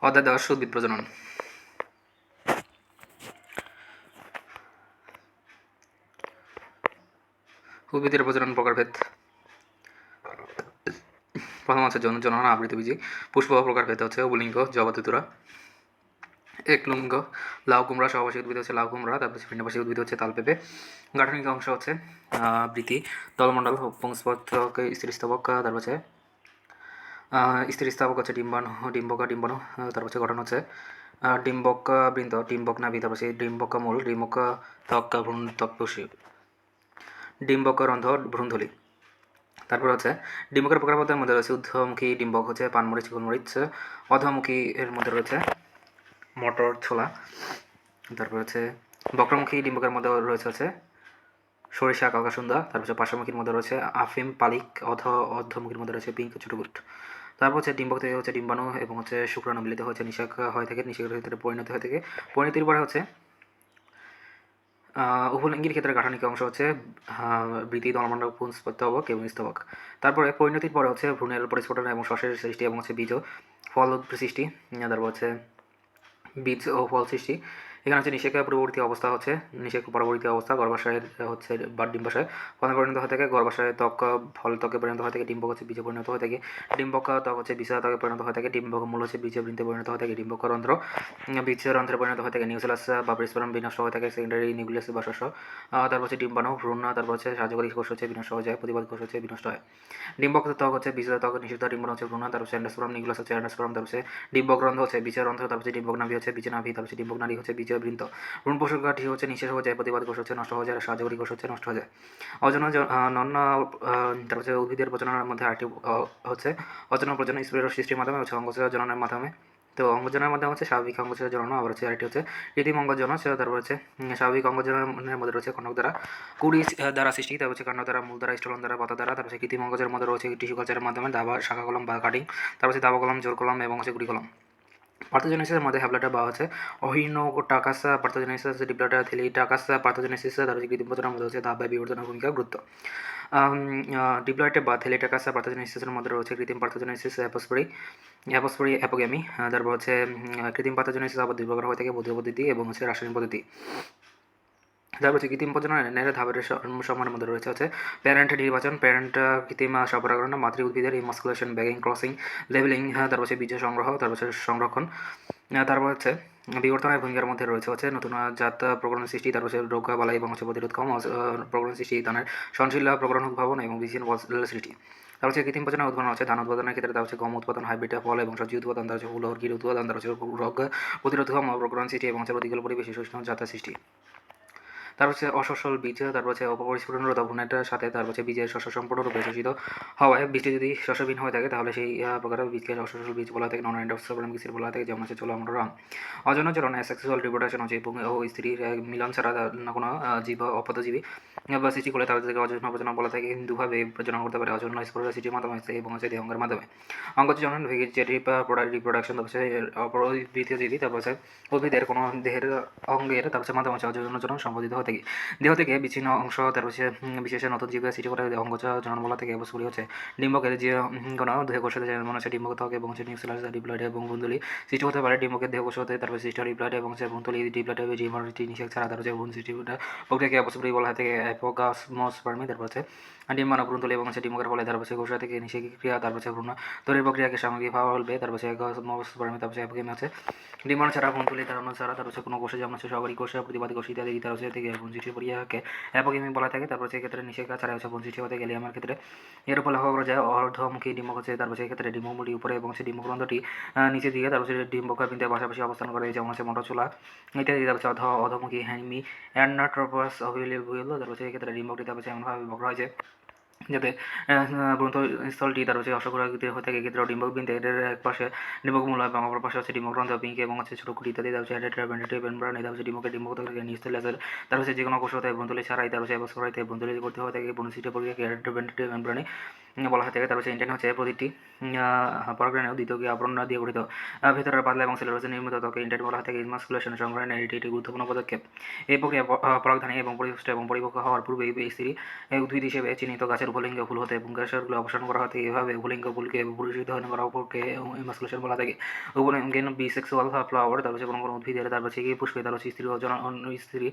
অধ্যায় 10 উদ্ভিদ প্রজনন। উদ্ভিদের প্রজনন প্রকারভেদ। প্রথম হচ্ছে যৌন জনন আবৃতবীজী। পুষ্প প্রকারভেদ হচ্ছে উভলিঙ্গ, জবাতুতুরা। একলিঙ্গ লাউ কুমড়া। সহবাসী উদ্ভিদ হচ্ছে লাউ কুমড়া। তারপর হচ্ছে ভিন্নবাসী উদ্ভিদ হচ্ছে তাল পেঁপে। গাঠনিক অংশ হচ্ছে বৃতি, দলমণ্ডল, পুংস্তবক, স্ত্রীস্তবক। তারপর হচ্ছে স্ত্রীস্তবক হচ্ছে ডিম্বাণু, ডিম্বাণু। তারপর হচ্ছে গঠন হচ্ছে ডিম্বক বৃন্ত, ডিম্বক নাভি, তারপর হচ্ছে ডিম্বক মূল, ডিম্বক ত্বক, ভ্রূণ ত্বকপোষী, ডিম্বক রন্ধ্র, ভ্রূণথলি। তারপর হচ্ছে ডিম্বকের প্রকারভেদের মধ্যে রয়েছে ঊর্ধ্বমুখী ডিম্বক হচ্ছে পানমরিচ, গোলমরিচ। অধমুখী এর মধ্যে রয়েছে মটর, ছোলা। তারপর হচ্ছে বক্রমুখী ডিম্বকের মধ্যে রয়েছে হচ্ছে সরিষা, কালকাসুন্দা। তারপর হচ্ছে পার্শ্বমুখীর মধ্যে রয়েছে আফিম, পালিক। অর্ধমুখীর মধ্যে রয়েছে পিঙ্ক, ছোটগুট। তারপর হচ্ছে ডিম্বক থেকে হচ্ছে ডিম্বাণু এবং হচ্ছে শুক্রাণু মিলিত হচ্ছে নিষেক হয়ে থাকে, নিষেকের ভিতরে পরিণত হয়ে থাকে। পরিণতির পরে হচ্ছে উভলিঙ্গের ক্ষেত্রে গাঠনিক অংশ হচ্ছে বৃতি, দলমণ্ডল, পুংস্তবক এবং স্তবক। তারপরে পরিণতির পরে হচ্ছে ভ্রূণের পরিস্ফুটন এবং শ্বাসের সৃষ্টি এবং হচ্ছে বীজ ও ফল সৃষ্টি। তারপর হচ্ছে বীজ ও ফল সৃষ্টি। এখানে হচ্ছে নিষেক পূর্ববর্তী অবস্থা হচ্ছে নিষেক পরবর্তী অবস্থা গর্ভাশয়ের হচ্ছে বা ডিম্বাশয় ফলে পরিণত হয়ে থাকে। গর্ভাশয়ে ত্বক ফল ত্বকে পরিণত হয়ে থাকে। ডিম্বক হচ্ছে বীজে পরিণত হয়ে থাকে। ডিম্বক ত্বক হচ্ছে বিষ ত্বকে পরিণত হয়ে থাকে। ডিম্বক মূল হচ্ছে বীজ বৃন্তে পরিণত হয়ে থাকে। ডিম্বক রন্ধ্র বীজ রন্ধ্রে পরিণত হয়ে থাকে। নিউক্লিয়াস বা ব্রেসপারম বিনষ্ট হয়ে থাকে। সেকেন্ডারি নিউক্লিয়াস বা শস্য। তারপর হচ্ছে ডিম্বাণু, ভ্রূণ। তারপর হচ্ছে সাহায্যকারী কোষ হচ্ছে বিনষ্ট হয়ে যায়। প্রতিবাদ কোষ হচ্ছে বিনষ্ট হয়। ডিম্বক ত্বক হচ্ছে বীজ ত্বক, নিষিদ্ধ ডিম্বাণু হচ্ছে ভ্রূণ। তারপর হচ্ছে এন্ডোস্পার্ম, নিউক্লিয়াস হচ্ছে এন্ডোস্পার্ম। তারপর হচ্ছে ডিম্বক রন্ধ্র হচ্ছে বীজের রন্ধ্র। তারপর হচ্ছে ডিম্বক নাভি হচ্ছে বীজ নাভি। তারপর হচ্ছে ডিম্বক নালী হচ্ছে বীজ বৃন্ত। ভ্রূণ পোষকাঠি হচ্ছে নিঃশেষ হয়ে যায়। প্রতিবাদ কোষ হচ্ছে নষ্ট হয়ে যায়। সাহায্যকারী কোষ হচ্ছে নষ্ট হয়ে যায়। অজনন তারপর হচ্ছে উদ্ভিদের প্রজননের মধ্যে আরেকটি হচ্ছে অজনন প্রজনন স্প্রের সৃষ্টির মাধ্যমে হচ্ছে অঙ্গজ জননের মাধ্যমে। তো অঙ্গজনের মাধ্যমে হচ্ছে স্বাভাবিক অঙ্গজ জনন, আবার হচ্ছে আরেকটি হচ্ছে কৃত্রিম অঙ্গজনন। তারপর হচ্ছে স্বাভাবিক অঙ্গজনের মধ্যে রয়েছে কর্ণক দ্বারা, কুড়ি দ্বারা সৃষ্টি। তারপর হচ্ছে কাণ্ড দ্বারা, মূল দ্বারা, স্টোলন দ্বারা, পাতা দ্বারা। তারপর হচ্ছে কৃত্রিম অঙ্গজের মধ্যে রয়েছে টিস্যু কালচারের মাধ্যমে দাবা, শাখা কলম বা কাটিং। তারপর হচ্ছে দাবা কলম, জোর কলম এবং হচ্ছে গুড়ি কলম। পার্থোজেনেসিসের মধ্যে হ্যাপ্লয়েড বা হচ্ছে অহিনোটাকাস পার্থোজেনেসিস, ডিপ্লয়েড থেলিটাকাস পার্থোজেনেসিস। তারপর হচ্ছে কৃত্রিম প্রজননের মধ্যে হচ্ছে ধাপ বা বিবর্তনের ভূমিকা গুরুত্ব। ডিপ্লয়েড বা থেলিটাকাস পার্থোজেনেসিসের মধ্যে রয়েছে কৃত্রিম পার্থোজেনেসিস, অ্যাপোস্পোরি, অ্যাপোগ্যামি। তারপর হচ্ছে কৃত্রিম পার্থোজেনেসিস আবার দুই প্রকার হয়ে থাকে, বৈদ্যুতিক পদ্ধতি এবং হচ্ছে রাসায়নিক পদ্ধতি। তারপর হচ্ছে কৃত্রিম প্রজননের ধাপের সম্মানের মধ্যে রয়েছে হচ্ছে প্যারেন্ট নির্বাচন, প্যারেন্ট কৃত্রিম সরবরাহ, মাতৃ উদ্ভিদের ইমাস্কুলেশন, ব্যাগিং, ক্রসিং, লেভেলিং। তারপর হচ্ছে বীজ সংগ্রহ, তারপর হচ্ছে সংরক্ষণ। তারপর হচ্ছে বিবর্তনের ভূমিকার মধ্যে রয়েছে হচ্ছে নতুন জাত প্রকরণ সৃষ্টি। তারপর হচ্ছে রোগ বালাই এবং হচ্ছে প্রতিরোধক্ষম প্রকরণ সৃষ্টি, ধানের সহনশীল প্রকরণ উদ্ভাবন এবং বীজ সৃষ্টি। তারপর হচ্ছে কৃত্রিম প্রজননের উদ্ভাবন হচ্ছে ধান উৎপাদনের ক্ষেত্রে। তার হচ্ছে গম উৎপাদন, হাইব্রিড ফল এবং সবজি উৎপাদন। তার হচ্ছে ফুল অর্কিড উৎপাদন। তার হচ্ছে রোগ প্রতিরোধক্ষম প্রকরণ সৃষ্টি এবং হচ্ছে প্রতিকূল পরিবেশ সৃষ্টি জাতের সৃষ্টি। তারপর হচ্ছে অসফল বীজ। তারপর হচ্ছে অপরিস্ফুটনরত ভ্রূণের সাথে তারপর হচ্ছে বীজের শস্য সম্পূর্ণরূপে শোষিত হওয়ায় বীজটি যদি শস্যহীন হয়ে থাকে তাহলে সেই প্রকারের বীজকে অসফল বীজ বলা থাকে। নন এন্ডোস্পার্মিক বীজ বলা থাকে, যেমন হচ্ছে ছোলা, মটর, আম। অজনন সেক্সুয়াল রিপ্রোডাকশন হচ্ছে ও স্ত্রীর মিলন ছাড়া কোনো জীব অপদজীবী বা সৃষ্টি করে তাদেরকে অযত্ন প্রজনন বলা থাকে। দুভাবে প্রজনন করতে পারে, অযত্ন স্পোরোসিটির মাধ্যমে এবং হচ্ছে দেহঙ্গের মাধ্যমে। অঙ্গজ জনন ভেজিটেটিভ রিপ্রোডাকশন। তারপর হচ্ছে অপরবৃত্তীয়জীবী। তারপর হচ্ছে উদ্ভিদের কোনো দেহের অঙ্গের তারপর হচ্ছে মাধ্যমে হচ্ছে অযত্ন জনন সম্পাদিত হয়ে থাকে। দেহ থেকে বিচ্ছিন্ন অংশ তারপর হচ্ছে বিশেষ নতুন জীব সৃষ্টি করে অঙ্গজ জনন বলা থেকে অবশ্যই হচ্ছে ডিম্বকের যে কোনো দেহকোষ হতে যেমন হচ্ছে ডিম্বক ত্বক এবং হচ্ছে নিউক্লিয়াস, ডিপ্লয়েড এবং ভ্রূণথলি সৃষ্টি হতে পারে। ডিম্বকের দেহকোষ হতে তারপর সৃষ্টি ডিপ্লয়েড এবং হচ্ছে ভ্রূণথলি। ডিপ্লয়েড জিমারিটি নিষেক ছাড়া তার হচ্ছে ভ্রূণ সৃষ্টি প্রক্রিয়াকে অবশ্যই বলা হয় থেকে অ্যাপোগাসমোস্পার্মি। তারপর হচ্ছে ডিম্বাণু, ভ্রূণথলি এবং হচ্ছে ডিম্বকের ফলে তারপর হচ্ছে কোষা থেকে নিষেক ক্রিয়া, তারপর হচ্ছে ভ্রূণ তৈরির প্রক্রিয়াকে সামগ্রিকভাবে বলবে। তারপর হচ্ছে অ্যাপোগাসমোস্পার্মি। তারপর হচ্ছে অ্যাপোগেমি হচ্ছে ডিম্বাণু ছাড়া, ভ্রূণথলি ধারণ ছাড়া তারপর হচ্ছে কোনো কোষে যেমন হচ্ছে সহকারী কোষ, প্রতিবাদী কোষ ইত্যাদি তার হচ্ছে থেকে ভ্রূণ সৃষ্টির প্রক্রিয়াকে অ্যাপোগেমি বলা থাকে। তারপর সেক্ষেত্রে নিষেকা ছাড়া হচ্ছে ভ্রূণ সৃষ্টি হতে গেলে আমার ক্ষেত্রে এর উপর লক্ষ্য করা যায় অর্ধমুখী ডিম্বক হচ্ছে। তারপর সেক্ষেত্রে ডিম্বমূলটি উপরে এবং হচ্ছে ডিম্বগ্রন্থটি নিচের দিকে। তারপর হচ্ছে ডিম্বকের বিন্দুর পাশাপাশি অবস্থান করে, যেমন হচ্ছে মটরচুলা ইত্যাদি। তারপর হচ্ছে অধমুখী হ্যামি অ্যান্ডাট্রোপাস অভিলেবুয়েল। তারপর হচ্ছে এক্ষেত্রে ডিম্বকটি তারপর হচ্ছে এমনভাবে বকরা হয় যে যাতে ভ্রূণস্থলটি তার হচ্ছে অশ্বকরাকৃতির হয়ে থাকে। ক্ষেত্রে ডিম্বক বিন্দের এক পাশে ডিম্বক মূল এবং অপর পাশে হচ্ছে ডিম্বগ্রন্থ, পিঙ্ক এবং হচ্ছে ছোটো কুটি ইত্যাদি। তার হচ্ছে ভেন্টেটিভ মেমব্রেন। তার হচ্ছে ডিম্বক থেকে নিউক্লিয়াসের তার হচ্ছে যে কোনো কোষ হতে ভ্রূণথলি ছাড়াই তার হচ্ছে অবস্করাইতে ভ্রূণথলি করতে হয়ে থাকে। ভ্রূণ সৃষ্টির প্রক্রিয়াকে ভেন্টেটিভ মেমব্রেনে বলা হয়ে থাকে। তার হচ্ছে ইন্টেন হচ্ছে প্রতিটি পরাগরেণু দ্বিতীয় আবরণ দিয়ে গঠিত। ভেতরের পাতলা এবং সেলুলোজে নির্মিত ত্বকে ইন্টেন বলা হয়ে থাকে। ইমাস্কুলেশন সংগ্রহণের এটি একটি গুরুত্বপূর্ণ পদক্ষেপ। এই প্রক্রিয়া পরাগধানী এবং পরিপুষ্ট এবং পরিপক্ক হওয়ার পূর্বে এই স্ত্রী উদ্ভিদ হিসেবে চিহ্নিত গাছের উভলিঙ্গ ফুল হতে পুংকেশরগুলো অপসারণ করা হয় থাকে। এভাবে উভলিঙ্গ ফুলকে পুরুষিত করা অপরকে এমাস্কুলেশন বলা থাকে। উভলিঙ্গের বিসেক্সুয়াল ফ্লাওয়ার, তার হচ্ছে কোনো উদ্ভিদের তার হচ্ছে গিয়ে পুষ্পে তার হচ্ছে স্ত্রী ও স্ত্রী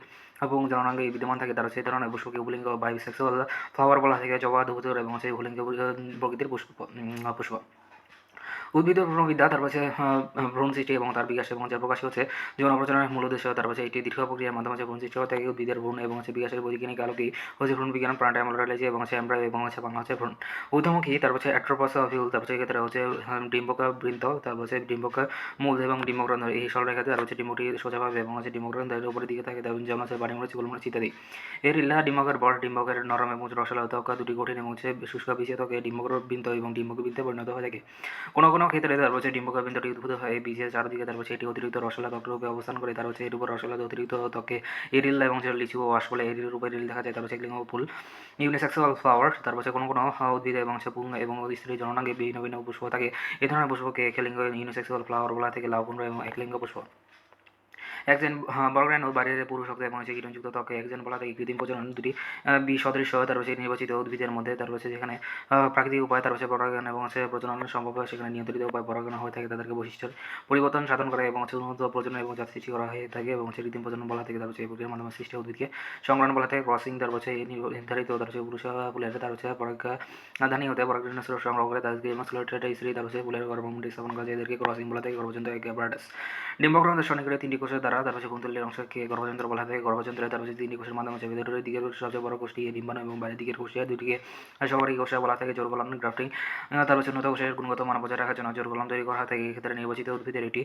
এবং জননাঙ্গে বিদ্যমান থাকে, তার হচ্ছে এই ধরনের পুষ্পকে উভলিঙ্গ বা বিসেক্সুয়াল ফ্লাওয়ার বলা থাকে। জবা, ধূপধর এবং হচ্ছে উভলিঙ্গ প্রকৃতির পুষ্প। উদ্ভিদ ভ্রূণবিদ্যা, তার পাশে ভ্রূণ সৃষ্টি এবং তার বিকাশ এবং যার প্রকাশ হচ্ছে যৌন প্রজননের মূল উদ্দেশ্য। তার পাশে এটি দীর্ঘ প্রক্রিয়ার মাধ্যমে ভ্রূণ সৃষ্টি হয়ে থাকে। উদ্ভিদের ভ্রূণ এবং বিকাশের বৈজ্ঞানিক আলোকেই হচ্ছে ভ্রূণ বিজ্ঞান, প্রাণায়ামোলজি এবং এমব্রায়ো এবং বাংলা হচ্ছে ভ্রূণ। ঊর্ধ্বমুখী, তার পাশে অ্যাট্রোপাস ফিউল, তার পাশে এক্ষেত্রে হচ্ছে ডিম্বক বৃন্ত, তার পাশে ডিম্বক মূল এবং ডিম্বকরন্ধ্র এই সরলরেখাতে তার হচ্ছে ডিম্বকটি সোজাভাবে এবং ডিম্বকরন্ধ্রের উপরের দিকে থাকে, যেমন হচ্ছে বাড়িমরিচ, গোলমরিচ ইত্যাদি। এর ইল্লা ডিম্বকের বর, ডিম্বকের নরম এবং রসালো ত্বক, দুটি কঠিন এবং শুষ্ক বিশিষ্ট ত্বকে ডিম্বক বৃন্ত এবং ডিম্বক বৃন্তে পরিণত হয়ে থাকে। কোনো কোনো ক্ষেত্রে তার হচ্ছে ডিম্বকের বিন্দুটি উদ্ভূত হয় বীজের চারদিকে, তার হচ্ছে এটি অতিরিক্ত রসালো ত্বক রূপে অবস্থান করে। তার হচ্ছে এর উপর রসালো অতিরিক্ত ত্বকে এরিল এবং লিচু ও আঁশফলে এরিল রূপে রিল দেখা যায়। তার হচ্ছে লিঙ্গ ফুল ইউনিসেক্সুয়াল ফ্লাওয়ার, তার হচ্ছে কোনো কোনো উদ্ভিদ এবং পুং এবং স্ত্রী জননাঙ্গে ভিন্ন ভিন্ন পুষ্প থাকে। এই ধরনের পুষ্পকে একলিঙ্গ ইউনিসেক্সুয়াল ফ্লাওয়ার বলা থেকে লাভকুণ্ড এবং একলিঙ্গ পুষ্প। একজন বর্গায়ন বাইরের পুরুষ শক্ত এবং কিরণযুক্ত ত্বকে একজন বলা থাকে কৃত্রিম প্রজনন দুটি সদৃশ্য তার হচ্ছে নির্বাচিত উদ্ভিদের মধ্যে, তার হচ্ছে যেখানে প্রাকৃতিক উপায় তার হচ্ছে পরাগায়ন এবং প্রজনন সম্ভব হয়, সেখানে নিয়ন্ত্রিত উপায় পরাগায়ন হয়ে থাকে। তাদেরকে বৈশিষ্ট্যের পরিবর্তন সাধন করা এবং উন্নত প্রজনন এবং জাত সৃষ্টি করা হয়ে থাকে এবং কৃত্রিম প্রজনন বলা থেকে তার হচ্ছে এই প্রক্রিয়ার মাধ্যমে সৃষ্টি উদ্ভিদকে সংগ্রহণ বলা থেকে ক্রসিং, তার হচ্ছে নির্ধারিত তার হচ্ছে পুরুষ ফুলের তার হচ্ছে পরাগধানী হতে পরাগরেণু সংগ্রহ করে তাদেরকে মাস্কুলেটেড স্ত্রী তার হচ্ছে ফুলের গর্ভমুণ্ডে স্থাপন করা যায়, এদেরকে ক্রসিং বলা থেকে গর্ভযন্ত্র অ্যাপারাটাস। ডিম্বকরন্ধ্রের সন্নিকটে তিনটি কোষের দ্বারা তার হচ্ছে কুন্তলের অংশকে গর্ভযন্ত্র বলা থাকে। গর্ভযন্ত্রে তার হচ্ছে তিনটি কোষের মাধ্যমে ভেতরের দিকের সবচেয়ে বড় কোষটি ডিম্বাণু এবং বাইরের দিকের কোষে দুটিকে সবারই কোষে বলা থাকে জোর কলাম গ্রাফটিং। তার হচ্ছে উন্নত কোষের গুণগত মান বজায় রাখার জন্য জোর কলাম তৈরি করা থাকে। এক্ষেত্রে নির্বাচিত উদ্ভিদের এটি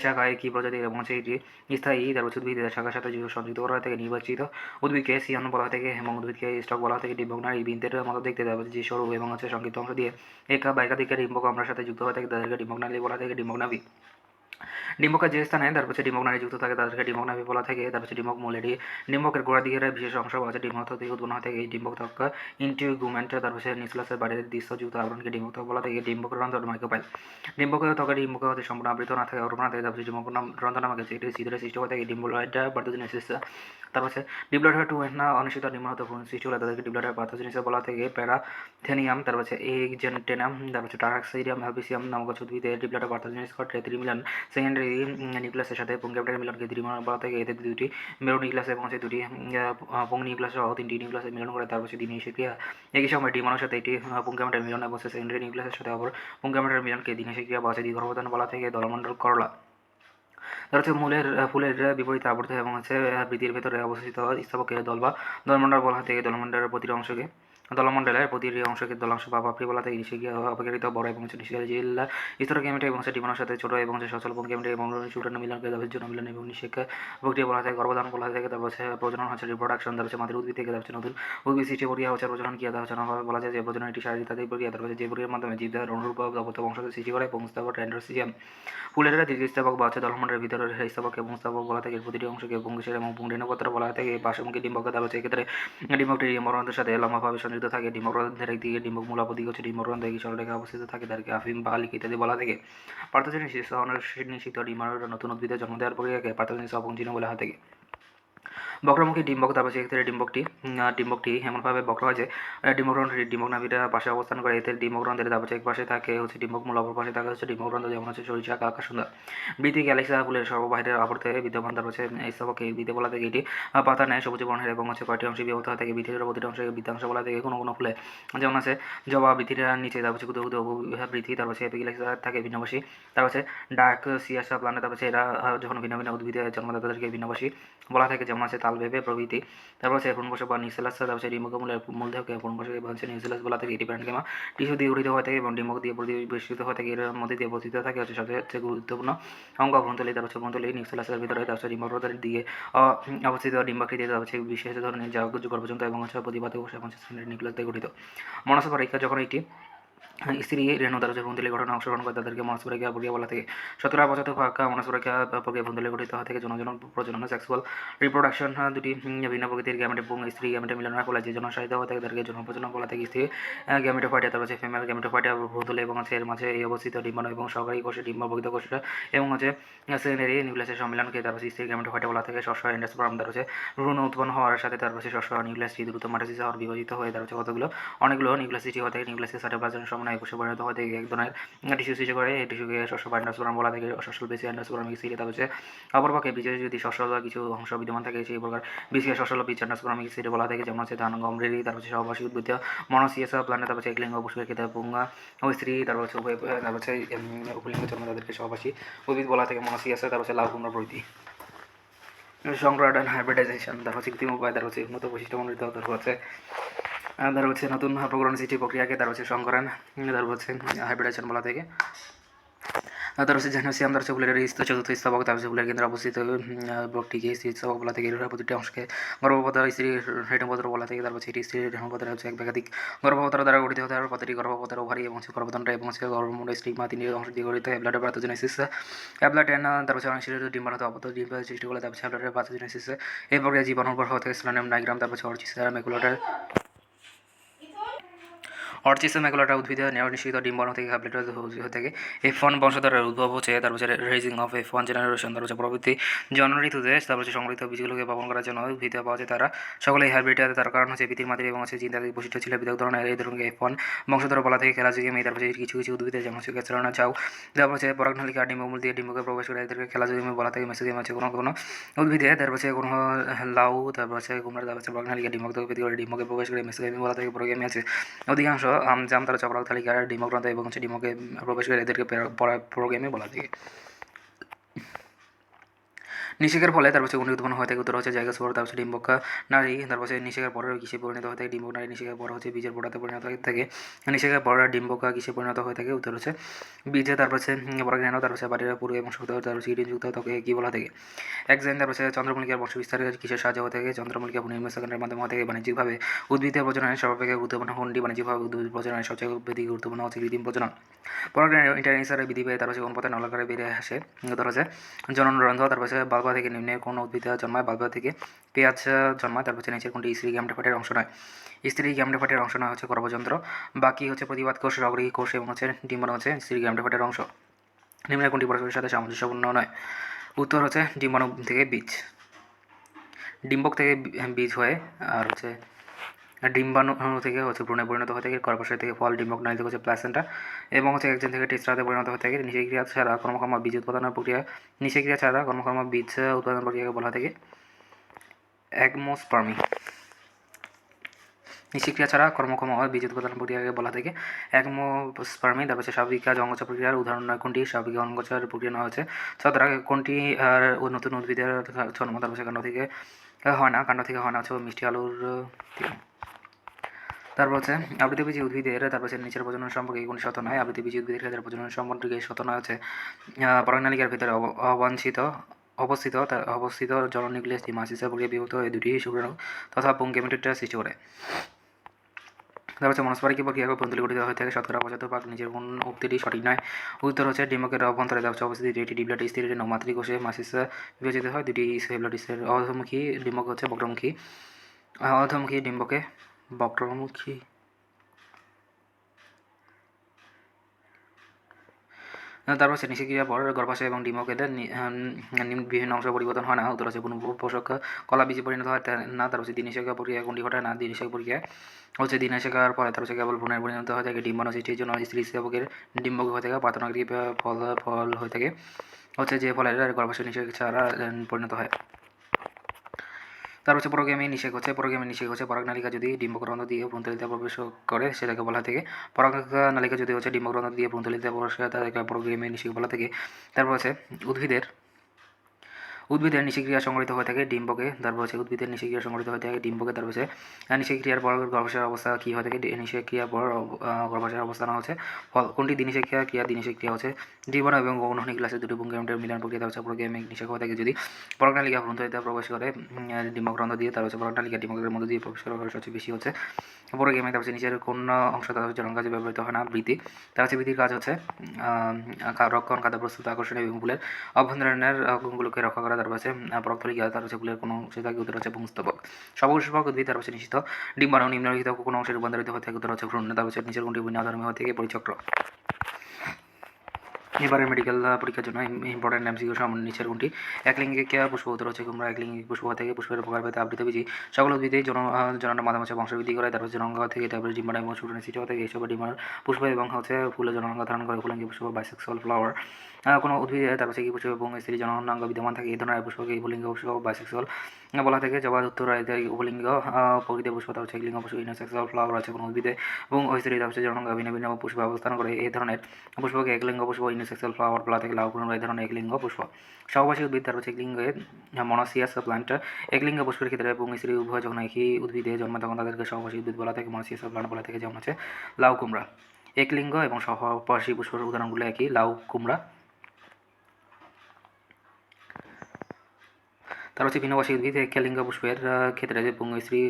শাখায় কি প্রজাতির এবং সেটি স্থায়ী তার হচ্ছে উদ্ভিদের শাখার সাথে সংযুক্ত করা হয়ে থাকে। নির্বাচিত উদ্ভিদকে সিয়ান বলা হয় থাকে এবং উদ্ভিদকে স্টক বলা হয় থাকে। ডিম্বক নারী বৃন্তের মতো দেখতে দেওয়া যে সরু এবং হচ্ছে সংক্ষিপ্ত অংশ দিয়ে একা বা একাধিক ডিম্বক আমরার সাথে যুক্ত হয়ে থাকে, তাদেরকে ডিম্বক নালী বলা থাকে। ডিম্বক নাভি, ডিম্বকের যে স্থানে তার হচ্ছে ডিম্বক নালী যুক্ত থাকে তাদেরকে ডিম্বক নাভি বলা থাকে। তার হচ্ছে ডিম্বক মূল, এটি ডিম্বকের গোড়ার দিকের বিশেষ অংশ আছে ডিম্বক থেকে উৎপন্ন হয়ে থাকে। এই ডিম্বক ত্বক ইন্টিগুমেন্ট, তার হচ্ছে নিউক্লিয়াসের বাইরের দৃশ্যযুক্ত আবরণকে ডিম্বক ত্বক বলা থাকে। ডিম্বকের রন্ধ্র মাইক্রোপাইল, ডিম্বকের ত্বকের ডিম্বক হতে সম্পূর্ণ আবৃত না থাকে অর্পণা থাকে, তার হচ্ছে ডিম্বক রন্ধ্র নামকে এটি ছিদ্রের সৃষ্টি হয়ে থাকে। ডিম্বলয়েড পার্থোজেনেসিস, তার হচ্ছে ডিপ্লয়েড টু না অনিশ্চিত নিম্নগত সৃষ্টি হলে তাদেরকে ডিপ্লয়েড পার্থোজেনেসিস বলা থাকে। প্যারাথেনিয়াম, তার হচ্ছে এগজেন্টেনাম, তার হচ্ছে টারাক্সিডিয়াম হেলপিসিয়াম নামক ডিপ্লয়েড পার্থোজেনেসিস ঘটে ত্রিমিলিয়ন সেকেন্ডারি নিউক্লিয়াসের সাথে পুংক্যাপিটাল মিলনকে দ্বিমিলন বলা থাকে। এতে দুটি মেরু নিউক্লিয়াস এবং দুটি পুং নিউক্লিয়াস সহ তিনটি নিউক্লিয়াসে মিলন করে, তার হচ্ছে দিনেশিক ক্রিয়া। একই সময় ডিমানোর সাথে এটি পুংক্যাপিটাল মিলন এবং সেকেন্ডারি নিউক্লিয়াসের সাথে অপর পুংক্যাপিটাল মিলনকে দিনেশিক ক্রিয়া বা দ্বিগর্ভধান বলা থাকে। দলমণ্ডল করলা, তার হচ্ছে ফুলের বিপরীতে আবর্ত এবং বৃদ্ধির ভেতরে অবস্থিত স্তবকে দল বা দলমণ্ডল বলা হয় থাকে। দলমণ্ডলের প্রতিটি অংশকে দলমণ্ডলের প্রতিটি অংশকে দলাংশ বা পাপড়ি বলা থেকে নিষেকিয়া অপেক্ষাকৃত বড় এবং নিষেকিয়া জিল্লা স্তর ক্যামেটা এবং ডিমানোর সাথে ছোট এবং সচল ক্যামেটা এবং চূড়ান্ত মিলনকে জন্য মিলন এবং নিষেকা প্রক্রিয়া বলা থাকে। গর্ভধান বলা থাকে। তারপর হচ্ছে প্রজনন হচ্ছে রিপ্রোডাকশন, তার হচ্ছে মাটির উদ্ভিদ থেকে তার হচ্ছে নতুন উদ্ভিদ সৃষ্টি প্রক্রিয়া হচ্ছে প্রজনন ক্রিয়া। তার হচ্ছে বলা যায় যে প্রজনন একটি শারীরিক তাদের প্রক্রিয়া, তার হচ্ছে যে প্রক্রিয়ার মাধ্যমে জীবদের অনুরূপ বংশকে সৃষ্টি করে এবং তারপর ট্যান্ডারসিয়াম ফুলের দ্বিতীয় স্তবক বা হচ্ছে দলমণ্ডলের ভিতরের স্তবক এবং স্তবক বলা থাকে। প্রতিটি অংশকে পুংকেশর এবং পুংরেণুপত্র বলা থাকে। পার্শ্বমুখী ডিম্বক, তার হচ্ছে এক্ষেত্রে ডিম্বকটি ডিম্বকরন্ধ্রের সাথে লম্বাভাবে সংযুক্ত থাকে। ডিম্বকরন্ধ্রের একদিকে ডিম্বক মূল, অপর দিকে হচ্ছে ডিম্বকরন্ধ্র একই সরলরেখায় অবস্থিত থাকে, তাদেরকে আফিম বা লিক ইত্যাদি বলা থাকে। পার্থোজেনেসিস নিশ্চিত ডিম্বাণুর নতুন উদ্ভিদের জন্ম দেওয়ার প্রক্রিয়াকে পার্থোজেনেসিস অপুংজিন বলা হয় থাকে। বক্রমুখী ডিম্বক, তারপর সেক্ষেত্রে ডিম্বকটি এমনভাবে বক্র হয় যে ডিম্বকরন্ধ্রটি ডিম্বক নাভির পাশে অবস্থান করে। এতে ডিম্বকরন্ধ্রের তারপর এক পাশে থাকে হচ্ছে ডিম্বক মূল, অপর পাশে থাকে হচ্ছে ডিম্বকরন্ধ্র, যেমন হচ্ছে সরিষা কাকা সুন্দর। বৃতি গ্যালাক্সিয়া ফুলের সর্ববাহিরের আবর্তে বিদ্যমান, তার হচ্ছে স্তবকে বৃতি বলা থাকে। এটি পাতা নেয় সবুজ বর্ণের এবং হচ্ছে কয়টি অংশে বিভক্ত হয়ে থাকে। বৃতির প্রতিটি অংশকে বৃত্তাংশ বলা থাকে। কোনো কোনো ফুলে যেমন আছে জবা বৃতির নিচে তার হচ্ছে ক্ষুদ্র ক্ষুদ্র বৃতি, তার হচ্ছে এপিগ্যালাক্সিয়া থাকে ভিন্নবাসী, তার হচ্ছে ডায়াকসিয়াসা প্লান্ট, তার হচ্ছে এরা যখন ভিন্ন ভিন্ন উদ্ভিদে জন্মদাতা তাদেরকে ভিন্নবাসী বলা থাকে, যেমন আছে তাল ভেবে প্রভৃতি। তারপর হচ্ছে ভ্রূণপোষক বা নিউসেলাস, তারপর হচ্ছে ডিম্বকমূলের মূলদেহকে ভ্রূণপোষক বা হচ্ছে নিউসেলাস বলা থাকে। এটি প্যারেনকাইমা টিস্যু দিয়ে গঠিত হয়ে থাকে এবং ডিম্বক দিয়ে পরিবেষ্টিত হয়ে থাকে। এর মধ্যে দিয়ে অবস্থিত থাকে হচ্ছে সবচেয়ে হচ্ছে গুরুত্বপূর্ণ অঙ্গ ভ্রূণথলি, তার হচ্ছে ভ্রূণথলি নিউসেলাসের ভিতরে তার হচ্ছে ডিম্বকরন্ধ্রের দিকে অবস্থিত ডিম্বাকৃতি, তার হচ্ছে বিশেষ ধরনের যা গর্ভযন্ত্র এবং হচ্ছে প্রতিপাদক এবং নিউক্লিয়াস দিয়ে গঠিত। মনস্পরিকা, যখন এটি স্ত্রী রেণু দ্বারা যে ভ্রূণথলি গঠনে অংশগ্রহণ করে তাদেরকে মনস্পরিকা প্রক্রিয়া বলা থেকে 70% মনস্পরিকা প্রক্রিয়া ভ্রূণথলি গঠিত হওয়া থেকে জনজন প্রজনন সেক্সুয়াল রিপ্রোডাকশন দুটি ভিন্ন প্রকৃতির গ্যামেট এবং স্ত্রী গ্যামেটের মিলনের ফলে যে জনসাহিত্য হওয়া থেকে তাদেরকে জন্ম প্রজনন বলা থেকে স্ত্রী গ্যামেটোফাইটিয়া তারপর হচ্ছে ফিমেল গ্যামেটোফাইটিয়া ভ্রূণথলি এবং হচ্ছে এর মাঝে এই অবস্থিত ডিম্বাণু এবং সহকারী কোষে ডিম্ব প্রকৃত কোষটা এবং হচ্ছে সেকেন্ডারি নিউক্লিয়াসের সম্মিলনকে তারপর স্ত্রী গ্যামেটোফাইটিয়া বলা থেকে শস্য এন্ডোস্পার্ম তার হচ্ছে ভ্রূণ উৎপন্ন হওয়ার সাথে তারপর হচ্ছে শস্য নিউক্লিয়াসটি দ্রুত মাটাসিস হওয়ার বিভাজিত হয়ে তার হচ্ছে কতগুলো অনেকগুলো নিউক্লিয়াসিটি হয়ে থাকে নিউক্লিয়াসের সাইটোপ্লাজমের সমন্বয়ে কোষে পরিণত হয়ে থেকে এক ধরনের টিস্যু সৃষ্টি করে এই টিস্যুকে শস্য বা এন্ডোস্পার্ম বলা থেকে শস্য বেশি এন্ডোস্পার্ম সিরিয়া তারপর হচ্ছে অপরপক্ষে বীজে যদি শস্য বা কিছু অংশ বিদ্যমান থাকে সেই প্রকার বীজকে শস্য বীজ এন্ডোস্পার্ম সিরিয়া বলা থাকে যেমন হচ্ছে ধান গম রেড়ি তারপর হচ্ছে সহবাসী উদ্ভিদ মনোসিয়াস প্লান্ট তারপর হচ্ছে একলিঙ্গ পুষ্পের ক্ষেত্রে পুঙ্গা ও স্ত্রী তারপর হচ্ছে তারপর হচ্ছে উপলিঙ্গ জন্ম তাদেরকে সহবাসী উদ্ভিদ বলা থেকে মনোসিয়াস তারপর হচ্ছে লাউ কুমড়া প্রভৃতি সংক্রামণ অ্যান্ড হাইব্রিডাইজেশন তারপর হচ্ছে কৃত্রিম উপায় তারপর হচ্ছে উন্নত বৈশিষ্ট্যমণ্ডিত তারপর হচ্ছে তারপর হচ্ছে নতুন প্রকরণ সৃষ্টি প্রক্রিয়াকে তারপর হচ্ছে সংকরণ তারপর হচ্ছে হাইব্রিডাইজেশন বলা থেকে তারপর হচ্ছে জেনোসিয়াম তার হচ্ছে ফুলের চতুর্থ স্তবক তারপর হচ্ছে ফুলের কেন্দ্রে অবস্থিত ব্লকটিকে স্তবক বলা থেকে এর প্রতিটি অংশকে গর্ভপাতার স্ত্রীর রেণুপত্র বলা থেকে তারপর হচ্ছে এটি স্ত্রীর রেণুপত্র হচ্ছে একাধিক গর্ভপাতার দ্বারা গঠিত হতে হবে প্রতিটি গর্ভপাতার ওভারি এবং হচ্ছে গর্ভতন্ত্র এবং হচ্ছে গর্ভমুণ্ড স্টিগমা তিনটি অংশ দিয়ে গঠিত অ্যাবলাটের পার্থোজেনেসিস অ্যাবলাটেন তারপর হচ্ছে অনেক শিশুর ডিম্বাণু অবত ডিম্ব সৃষ্টি করলে তারপর হচ্ছে অ্যাবলাটের পার্থোজেনেসিস এই প্রক্রিয়া জীবাণু গর্ভ থেকে স্লোনেম ডাইগ্রাম তারপর হচ্ছে অর্চিস মেকুলাটার অর্চিস মেকুলাটা উদ্ভিদে নিষিদ্ধ ডিম্বাণু থেকে হ্যাবলেট হয়ে থাকে F1 বংশধরের উদ্ভব হচ্ছে তারপর হচ্ছে রেজিং অফ F1 জেনারেশন তারপর হচ্ছে প্রভৃতি জন্ম ঋতুতে তারপর হচ্ছে সংরক্ষিত বীজগুলোকে বপন করার জন্য উদ্ভিদে পাওয়া যায় তারা সকলেই হাইব্রিড তার কারণ হচ্ছে পিতির মাটির এবং হচ্ছে চিন্তার বৈশিষ্ট্য ছিল বিধক ধরনের এই ধরনের F1 বংশধর বলা থেকে খেলা যুগে মেয়ে তারপর হচ্ছে কিছু কিছু উদ্ভিদে যেমন হচ্ছে ক্যাচরানা চাউ তারপর হচ্ছে পরাগনালিকা ডিম্বমূল দিয়ে ডিম্বকে প্রবেশ করে এদেরকে খেলা যুগে মেয়ে বলা থেকে মেসোজিয়াম হচ্ছে কোনো কোনো উদ্ভিদে তারপর হচ্ছে কোনো লাউ তারপর হচ্ছে কুমড়া তারপর হচ্ছে পরাগনালিকা ডিম্বক থেকে করে ডিম্বকে প্রবেশ করে মেসোজিয়াম বলা থেকে প্রোগ্রামে আছে অধিকাংশ জাম তারা চপরাক তালিকার ডিমগ্রন্থ এবং হচ্ছে ডিমকে প্রবেশ করে এদেরকে প্রোগ্রামে বলা থাকে নিষেকের ফলে তারপর হচ্ছে উন্নতি উৎপন্ন হয়ে থাকে উত্তর হচ্ছে জায়গা স্পর তারপর হচ্ছে ডিম্বকা নারী তারপর হচ্ছে নিষেকের পরে কিসে পরিণত হয়ে থাকে ডিম্বক নারী নিষেকের পর হচ্ছে বীজের পোড়াতে পরিণত হয়ে থাকে নিষেকের পর ডিম্বকা কিসে পরিণত হয়ে থাকে উত্তর হচ্ছে বীজে তারপর হচ্ছে পরাগরেণু তারপর হচ্ছে বাড়ির পুরো এবং শক্ত তারপর হচ্ছে যুক্ত তাকে কী বলা থাকে একজন তারপর হচ্ছে চন্দ্রমল্লিকার বংশ বিস্তারের কিসের সাহায্য হয়ে থাকে চন্দ্রমল্লিকা নির্মাণের মাধ্যমে হয়ে থাকে বাণিজ্যিকভাবে উদ্ভিদের প্রজননের সর্বাপেক্ষা গুরুত্বপূর্ণ হুন্ডি বাণিজ্যিকভাবে উদ্ভিদ প্রজননের সবচেয়ে বেশি গুরুত্বপূর্ণ হচ্ছে কৃত্রিম প্রজনন পরাগরেণু ইন্টারনেসারের বিধি পেয়ে তারপর হচ্ছে অনুপাতে নলাকারে বেরিয়ে আসে ধর হচ্ছে জনন রন্ধ তারপর হচ্ছে বালবা থেকে নিম্নের কোনো উদ্ভিদ জন্মায় বালবা থেকে পেঁয়াজ জন্মায় তারপর হচ্ছে নিচের কোনটি স্ত্রী গ্যামেটোফাইটের অংশ নয় স্ত্রী গ্যামেটোফাইটের অংশ নয় হচ্ছে গর্ভযন্ত্র বাকি হচ্ছে প্রতিবাদ কোষ রগরী কোষ এবং হচ্ছে ডিম্বাণু হচ্ছে স্ত্রী গ্যামেটোফাইটের অংশ নিম্নের কোনটি পরস্পরের সাথে সামঞ্জস্যপূর্ণ নয় উত্তর হচ্ছে ডিম্বাণু থেকে বীজ ডিম্বক থেকে বীজ হয়ে আর হচ্ছে ডিম্বাণু থেকে হচ্ছে ভ্রূণে পরিণত হয়ে থাকে গর্ভাশয় থেকে ফল ডিম্বক নালী থেকে হচ্ছে প্লাসেন্টা এবং হচ্ছে একজন থেকে টেস্টাতে পরিণত হয়ে থাকে নিষেক্রিয়া ছাড়া কর্মক্ষম বীজ উৎপাদনের প্রক্রিয়া নিষেক্রিয়া ছাড়া কর্মক্ষম বীজ উৎপাদন প্রক্রিয়াকে বলা থাকে অ্যাগমোস্পার্মি নিষেক্রিয়া ছাড়া কর্মক্ষম বীজ উৎপাদন প্রক্রিয়াকে বলা থাকে অ্যাগমোস্পার্মি তারপর হচ্ছে স্বাভাবিক অঙ্গোচর প্রক্রিয়ার উদাহরণ নয় কোনটি স্বাভাবিক অঙ্গোচর প্রক্রিয়া নেওয়া হচ্ছে ছাত্রা কোনটি নতুন উদ্ভিদের জন্ম তারপর হচ্ছে কাণ্ড থেকে হয় না কাণ্ড থেকে হয় না হচ্ছে মিষ্টি আলুর তারপর হচ্ছে আবৃতবীজী উদ্ভিদের তারপর হচ্ছে নিচের প্রজনন সম্পর্কে কোনো শত নয় আবৃতবীজী উদ্ভিদের ক্ষেত্রে প্রজনন সম্পর্কে শত নয় হচ্ছে পরাগনালিকার ভিতরে অবস্থিত জননিউক্লিয়াসটি মাসিসের প্রক্রিয়া বিভক্ত হয়ে দুটি শুক্রাণু তথা পুংগেমেটোইড সৃষ্টি করে তারপর হচ্ছে মনস্পারিকী প্রক্রিয়াকে ভ্রূণথলি গঠিত হয়ে থাকে 70% নিজের কোন উক্তিটি সঠিক নয় উত্তর হচ্ছে ডিম্বকের অভ্যন্তরে হচ্ছে অবস্থিত একটি ডিপ্লয়েড স্থির নৌমাত্রিক কোষে মাসিস বিভাজিত হয় দুটি সেলুলোডিসের অধমুখী ডিম্বক হচ্ছে বক্রমুখী অধমুখী ডিম্বকে বক্রমুখী তারপর হচ্ছে নিষেক্রিয়ার পর গর্ভাশয় এবং ডিম্বকেদের বিভিন্ন অংশ পরিবর্তন হয় না উত্তর হচ্ছে কোনো পোষক কলা বীজে পরিণত হয় না তারপর হচ্ছে দিনিষেকা প্রক্রিয়া কোনটি ঘটায় না দিনিষেক প্রক্রিয়া হচ্ছে দিনিষেকার পরে তারপর হচ্ছে কেবল ভ্রূণের পরিণত হয়ে থাকে ডিম্বাণু সৃষ্টির জন্য স্ত্রী সেবকের ডিম্বক হয়ে থাকে প্রার্থনাকৃত ফল হয়ে থাকে হচ্ছে যে ফলের গর্ভাশয় নিষেক ছাড়া পরিণত হয় তারপর হচ্ছে প্রোগ্রামে নিষেক হচ্ছে পরাগনালিকা যদি ডিম্বকরন্ধ্র দিয়ে ভ্রূণথলিতে প্রবেশ করে সেটাকে বলা থেকে পরাগনালিকা যদি হচ্ছে ডিম্বকরন্ধ্র দিয়ে ভ্রূণথলিতে প্রবেশ করে তাদেরকে প্রোগ্রামে নিষেক বলা থেকে তারপর হচ্ছে উদ্ভিদের নিষেক্রিয়া সংঘটিত হয়ে থাকে ডিম্বকে, তারপর হচ্ছে উদ্ভিদের নিষেক্রিয়া সংঘটিত হয়ে থাকে ডিম্বকে, তারপর হচ্ছে নিষেক্রিয়ার পর গর্ভাশয়ের অবস্থা কী হয়ে থাকে, নিষেক্রিয়ার পর গর্ভাশয়ের অবস্থান হচ্ছে ফল কোনটি দিনিষেক্রিয়া ক্রিয়া, দিনিষেক্রিয়া হচ্ছে জীবন এবং গৌণহনি গ্লাসের দুটি বুঙ্গেমেন্টের মিলন প্রক্রিয়া, তার হচ্ছে প্রোগ্যামিক নিষেক হয়ে থাকে যদি পরাগনালিকা ভ্রূণথলিতে প্রবেশ করে ডিম্বগ্রন্থ দিয়ে, তার হচ্ছে পরাগনালিকা ডিম্বকের মধ্যে দিয়ে প্রবেশ করার সবচেয়ে বেশি হচ্ছে পরাগেমে, তার হচ্ছে নিচের কোন অংশ তার হচ্ছে জনন কাজে ব্যবহৃত হয় না, বৃতি, তার হচ্ছে বৃতির কাজ হচ্ছে রক্ষণ, খাদ্য প্রস্তুত, আকর্ষণ এবং ফুলের অভ্যন্তরীণের গুণগুলোকে রক্ষা করা, তারপর হচ্ছে পরাগথলিকা, তার হচ্ছে ফুলের কোনো অংশে থাকে, উত্তর হচ্ছে পুংস্তবক। সপুষ্পক উদ্ভিদ তার হচ্ছে নিষিদ্ধ ডিম্বাণু নিম্নলিখিত কোনো অংশে রূপান্তরিত হয়ে থাকে, উত্তর হচ্ছে ভ্রূণ, তার হচ্ছে নিচের কোনটি ভিন্নধর্মী হয়ে থেকে পরিচক্র। এবারে মেডিকেল পরীক্ষার জন্য ইম্পর্টেন্ট এমসিকিউ নিচের কোনটি একলিঙ্গিক পুষ্প, উত্তর হচ্ছে কুমড়া। একলিঙ্গিক পুষ্প থেকে পুষ্পের প্রকার পেতে আবৃতবীজী সকল উদ্ভিদে জননের মাধ্যমে হচ্ছে বংশবৃদ্ধি করে, তারপর জননাঙ্গ থেকে তারপরে ডিম্বাণু এবং শুকনো সিটি থেকে এইসব ডিম্বাণুর পুষ্প এবং হচ্ছে ফুলের জননাঙ্গ ধারণ করে ফুলাঙ্গি পুষ্প, বাইসেক্সুয়াল ফ্লাওয়ার। কোনো উদ্ভিদে তারপর কি পুষ্প এবং স্ত্রী জননাঙ্গ বিদ্যমান থাকে, এই ধরনের পুষ্পকে উভলিঙ্গ পুষ্প বাইসেক্সুয়াল বলা থেকে। জবাব উত্তর উভলিঙ্গ প্রকৃতির পুষ্প, তার হচ্ছে লিঙ্গ পুষ্প ইউনিসেক্সুয়াল ফ্লাওয়ার আছে কোনো উদ্ভিদে এবং স্ত্রী তার হচ্ছে জননাঙ্গ ভিন্ন ভিন্ন পুষ্প অবস্থান করে, এই ধরনের পুষ্পকে একলিঙ্গ পুষ্প ইউনিসেক্সুয়াল ফ্লাওয়ার বলা থেকে। লাউ কুমড়া এই ধরনের একলিঙ্গ পুষ্প। সহবাসী উদ্ভিদ তার হচ্ছে একলিঙ্গে মনোসিয়াস প্লান্ট। একলিঙ্গ পুষ্পের ক্ষেত্রে এবং স্ত্রী উভয় যখন একই উদ্ভিদে জন্মে তখন তাদেরকে সহবাসী উদ্ভিদ বলা থেকে, মনোসিয়াস প্লান্ট বলা থেকে, যেমন হচ্ছে লাউ কুমড়া। একলিঙ্গ এবং সহবাসী পুষ্পের উদাহরণগুলো একই, লাউ কুমড়া। তার হচ্ছে ভিন্নবাসী উদ্ভিদ একলিঙ্গ পুষ্পের ক্ষেত্রে যে পুং স্ত্রী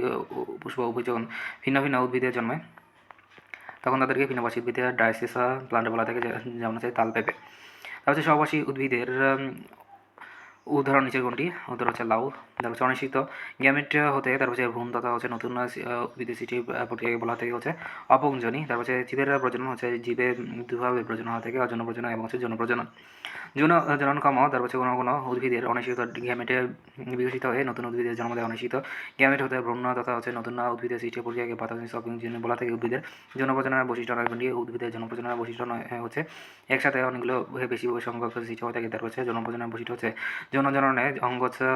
পুষ্প উভয় যখন ভিন্ন ভিন্ন উদ্ভিদে জন্মে তখন তাদেরকে ভিন্নবাসী উদ্ভিদের ডায়াসিসা প্লান্ট বলা থেকে, যেমন হচ্ছে তাল পেঁপে। তার হচ্ছে সহবাসী উদ্ভিদের উদাহরণ নিচের কোনটি, উত্তর হচ্ছে লাউ। তার হচ্ছে অনিশ্চিত গ্যামেট হতে তার হচ্ছে ভ্রূণ তথা হচ্ছে নতুন উদ্ভিদের সৃষ্টি প্রক্রিয়াকে বলা থেকে হচ্ছে অপুংজনী। তার হচ্ছে জীবের প্রজনন হচ্ছে জীবে দুভাবে প্রজনন হওয়া থেকে অযৌন প্রজনন এবং হচ্ছে যৌন প্রজনন। জননক্ষম তার হচ্ছে কোনো কোনো উদ্ভিদের অনিশ্চিত গ্যামেটে বিকশিত হয়ে নতুন উদ্ভিদের জন্ম দেয়। অনিশ্চিত গ্যামেট হতে ভ্রূণ তথা হচ্ছে নতুন উদ্ভিদের সৃষ্টি প্রক্রিয়াকে পাথোজেনিস অপুংজনী বলা থেকে। উদ্ভিদের যৌন প্রজননের বৈশিষ্ট্য নয় কোনটি, উদ্ভিদের যৌন প্রজননের বৈশিষ্ট্য নয় হচ্ছে একসাথে অনেকগুলো বেশি সংখ্যক সৃষ্টি হয়ে থাকে। তার হচ্ছে যৌন প্রজননের বৈশিষ্ট্য হচ্ছে যৌন জননে অঙ্গ হচ্ছে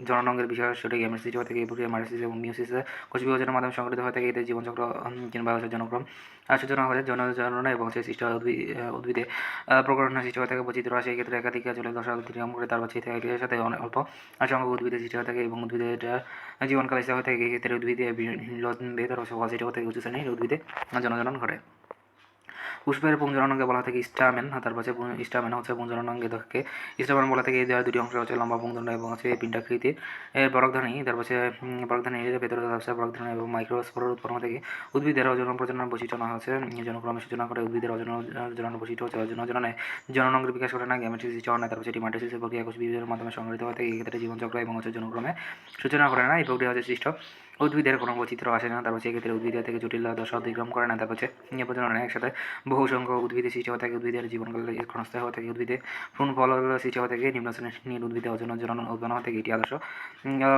জননাঙ্গের বিষয় সেটি গ্যামেট সৃষ্টি হয়ে থাকে। এই প্রক্রিয়া মাইটোসিস এবং মিওসিস কোষ বিভাজনের মাধ্যমে সংঘটিত হয়ে থাকে। এতে জীবনচক্র কিংবা হচ্ছে জনক্রম সূচনা হয়ে যৌন জননে এবং হচ্ছে সৃষ্ট উদ্ভিদে প্রকরণের সৃষ্টি হয়ে থাকে। বৈচিত্র্য সেই ক্ষেত্রে একাধিক চলে দশা অতিক্রম করে তার এর সাথে অল্প সংখ্যক উদ্ভিদের সৃষ্টি হয়ে থাকে এবং উদ্ভিদের জীবনকাল স্থির হয়ে থাকে। এই ক্ষেত্রে উদ্ভিদে তার হচ্ছে সৃষ্টি হয়ে থাকে উচ্চ শ্রেণীর উদ্ভিদে জনজনন ঘটে। পুষ্পের পুংজননাঙ্গে বলা থেকে স্টামেন, তারপর হচ্ছে স্টামেন হচ্ছে পুংজননাঙ্গে থেকে। স্টামেন বলা থেকে এই দুটি অংশ হচ্ছে লম্বা পুংদণ্ড এবং হচ্ছে পিণ্ডাকৃতির পরাগধানী, তারপর হচ্ছে পরাগধানীর ভেতরে হচ্ছে পরাগধানী এবং মাইক্রোস্পোর উৎপন্ন থেকে। উদ্ভিদের অজন প্রজনন বৈশিষ্ট্য না হচ্ছে জনক্রমে সূচনা করে। উদ্ভিদের অজন বৈশিষ্ট্য হচ্ছে অজন জননে জননাঙ্গের বিকাশ করে না, গ্যামেটিক সৃষ্টি হয় না, তারপর সেটি মাইটোসিসের প্রক্রিয়া কোষ বিভাজনের মাধ্যমে সংঘটিত হয়ে থাকে। এই ক্ষেত্রে জীবনচক্র এবং হচ্ছে জনক্রমে সূচনা করে না, এই প্রক্রিয়া হচ্ছে সৃষ্ট। উদ্ভিদের কোনো বৈচিত্র্য আসে না, তারপর সেক্ষেত্রে উদ্ভিদের থেকে জটিল দশা অতিক্রম করে না, তারপর হচ্ছে প্রজননে একসাথে বহু সংখ্যক উদ্ভিদের সৃষ্টি হয়ে থাকে। উদ্ভিদের জীবনকাল ক্ষণস্থায়ী হয়ে থাকে। উদ্ভিদে ফল সৃষ্টি হয়ে থাকে। নিম্ন শ্রেণীর উদ্ভিদে অজন জনন উৎপন্ন হয়ে থাকে। এটি আদর্শ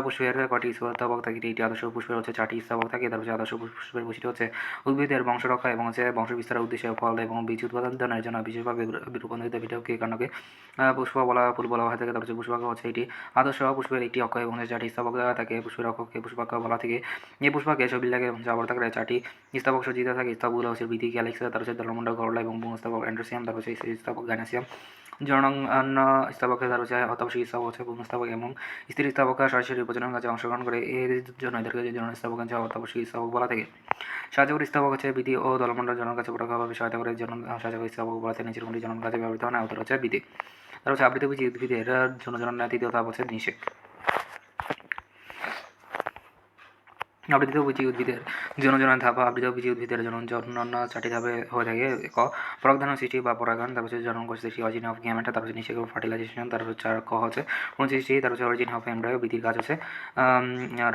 পুষ্পের কটি স্তবক থাকে, এটি আদর্শ পুষ্পের হচ্ছে 4টি স্তবক থাকে। তারপর হচ্ছে আদর্শ পুষ্পের বৈশিষ্ট্য হচ্ছে উদ্ভিদের বংশ রক্ষা এবং হচ্ছে বংশ বিস্তারের উদ্দেশ্যে ফল এবং বীজ উৎপাদনের জন্য বিশেষভাবে রূপান্তরিত ভিটাকে কাণ্ডকে পুষ্প বলা ফুল বলা হয়ে থাকে। তারপর হচ্ছে পুষ্পাক্ষ হচ্ছে এটি আদর্শ পুষ্পের একটি অক্ষ এবং 4টি স্তবক থাকে। পুষ্পের অক্ষকে পুষ্পাক্ষ বলা থেকে। এই পুষ্পাকে ছবিলাকে আবার থাকে 4টি স্তবক সজ্জিত থাকে। স্তবকগুলো হচ্ছে বৃতি, ক্যালিক্স, তার হচ্ছে দলমণ্ডল, করলা এবং পুংস্তবক অ্যান্ড্রোসিয়াম, তারপর হচ্ছে স্তবক গাইনাসিয়াম। জনন স্তবকে তার হচ্ছে অত্যাবশ্যকীয় স্তবক হচ্ছে পুংস্তবক এবং স্ত্রী স্তবক সরাসরি প্রজনন কাজে অংশগ্রহণ করে। এর জন্য এদেরকে জনন স্তবক হচ্ছে অত্যাবশ্যকীয় স্তবক বলা থাকে। সাহায্যকারী স্তবক হচ্ছে বৃতি ও দলমণ্ডল জনন কাজে পরোক্ষভাবে সহায়তা করে। সাহায্যকারী স্তবক বলা থেকে নিচের কোনটি জনন কাজে ব্যবহৃত হয় না, উত্তর হচ্ছে বৃতি। তার হচ্ছে আবৃতবীজী উদ্ভিদের জনন তৃতীয় ধাপ হচ্ছে নিষেক। আবৃতবীজী উদ্ভিদের জনন ধাপ। আবৃতবীজী উদ্ভিদের জনন 4টি ধাপে হয়ে থাকে। ক পরাগধান সৃষ্টি বা পরাগায়ন, তারপর হচ্ছে জনন কোষ সৃষ্টি অরিজিন অফ গ্যামেটা, তারপর হচ্ছে নিষেক ফার্টিলাইজেশন, তারপর হচ্ছে ক হচ্ছে ভ্রূণ সৃষ্টি, তারপর হচ্ছে অরিজিন অফ এমব্রায়ো। বৃদ্ধির কাজ হচ্ছে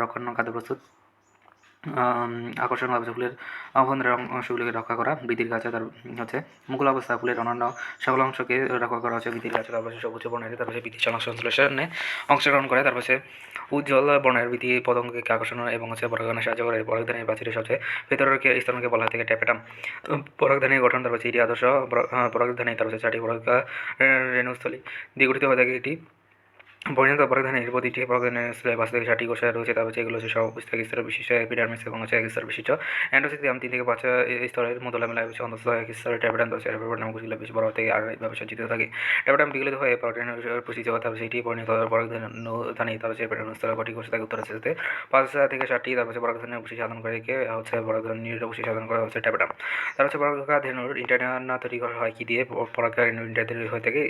রক্ষণ খাদ্য প্রস্তুত, আকর্ষণ তারপর ফুলের অভ্যন্তরের অংশগুলিকে রক্ষা করা। বৃদ্ধির কাছে তার হচ্ছে মুকুল অবস্থা ফুলের অন্যান্য সকল অংশকে রক্ষা করা হচ্ছে বৃদ্ধির কাছে। তারপর সবুজ বর্ণের তারপর বৃদ্ধির সংশ্লেষণে অংশগ্রহণ করে। তারপর হচ্ছে উজ্জ্বল বর্ণের বৃদ্ধি পতঙ্গকে আকর্ষণ এবং হচ্ছে পরাগণে সাহায্য করে। পরাগধানের প্রাচীরের সবচেয়ে ভেতরের স্তরকে বলা থেকে ট্যাপেটাম। পরাগধানের গঠন তারপর এটি আদর্শ পরাগধানী, তারপর হচ্ছে 4টি পরাগ রেণুস্থলী দিয়ে গঠিত হয়ে থাকে। এটি পরিণত পরাগধানের প্রতিটি পরাগধানের স্তরে 5 থেকে 7টি কোষা রয়েছে। তারপর এগুলো হচ্ছে সপুষ্পক স্তর বিশিষ্ট এপিডার্মিস এবং হচ্ছে এক স্তর বিশিষ্ট এন্ডোসিয়াম। 3 থেকে 5 স্তরের মধ্যে মেলায় হচ্ছে অন্তত এক স্তরের ট্যাবেটাম রয়েছে। ট্যাবেটাম নামক কোষগুলো বেশ বড় থেকে আর এইভাবে সজ্জিত থাকে। ট্যাবেটাম বিগলিত হয়ে পরাগধানের প্রসিত হয়। তারপর সেটি পরিণত পরাগধানী তারপর হচ্ছে এপিডার্মিস স্তরে কটি কোষ থাকে উত্তর আছে 5 থেকে 7টি। তারপর হচ্ছে পরাগধানের বসি সাধন করে হচ্ছে পরাগধানীর বসি সাধন করা হচ্ছে ট্যাবেটাম। তারপর হচ্ছে পরাগধানুর ইন্টারনা তৈরি করা হয় কি দিয়ে? পরাগধানুর ইন্টার তৈরি হয়ে থাকে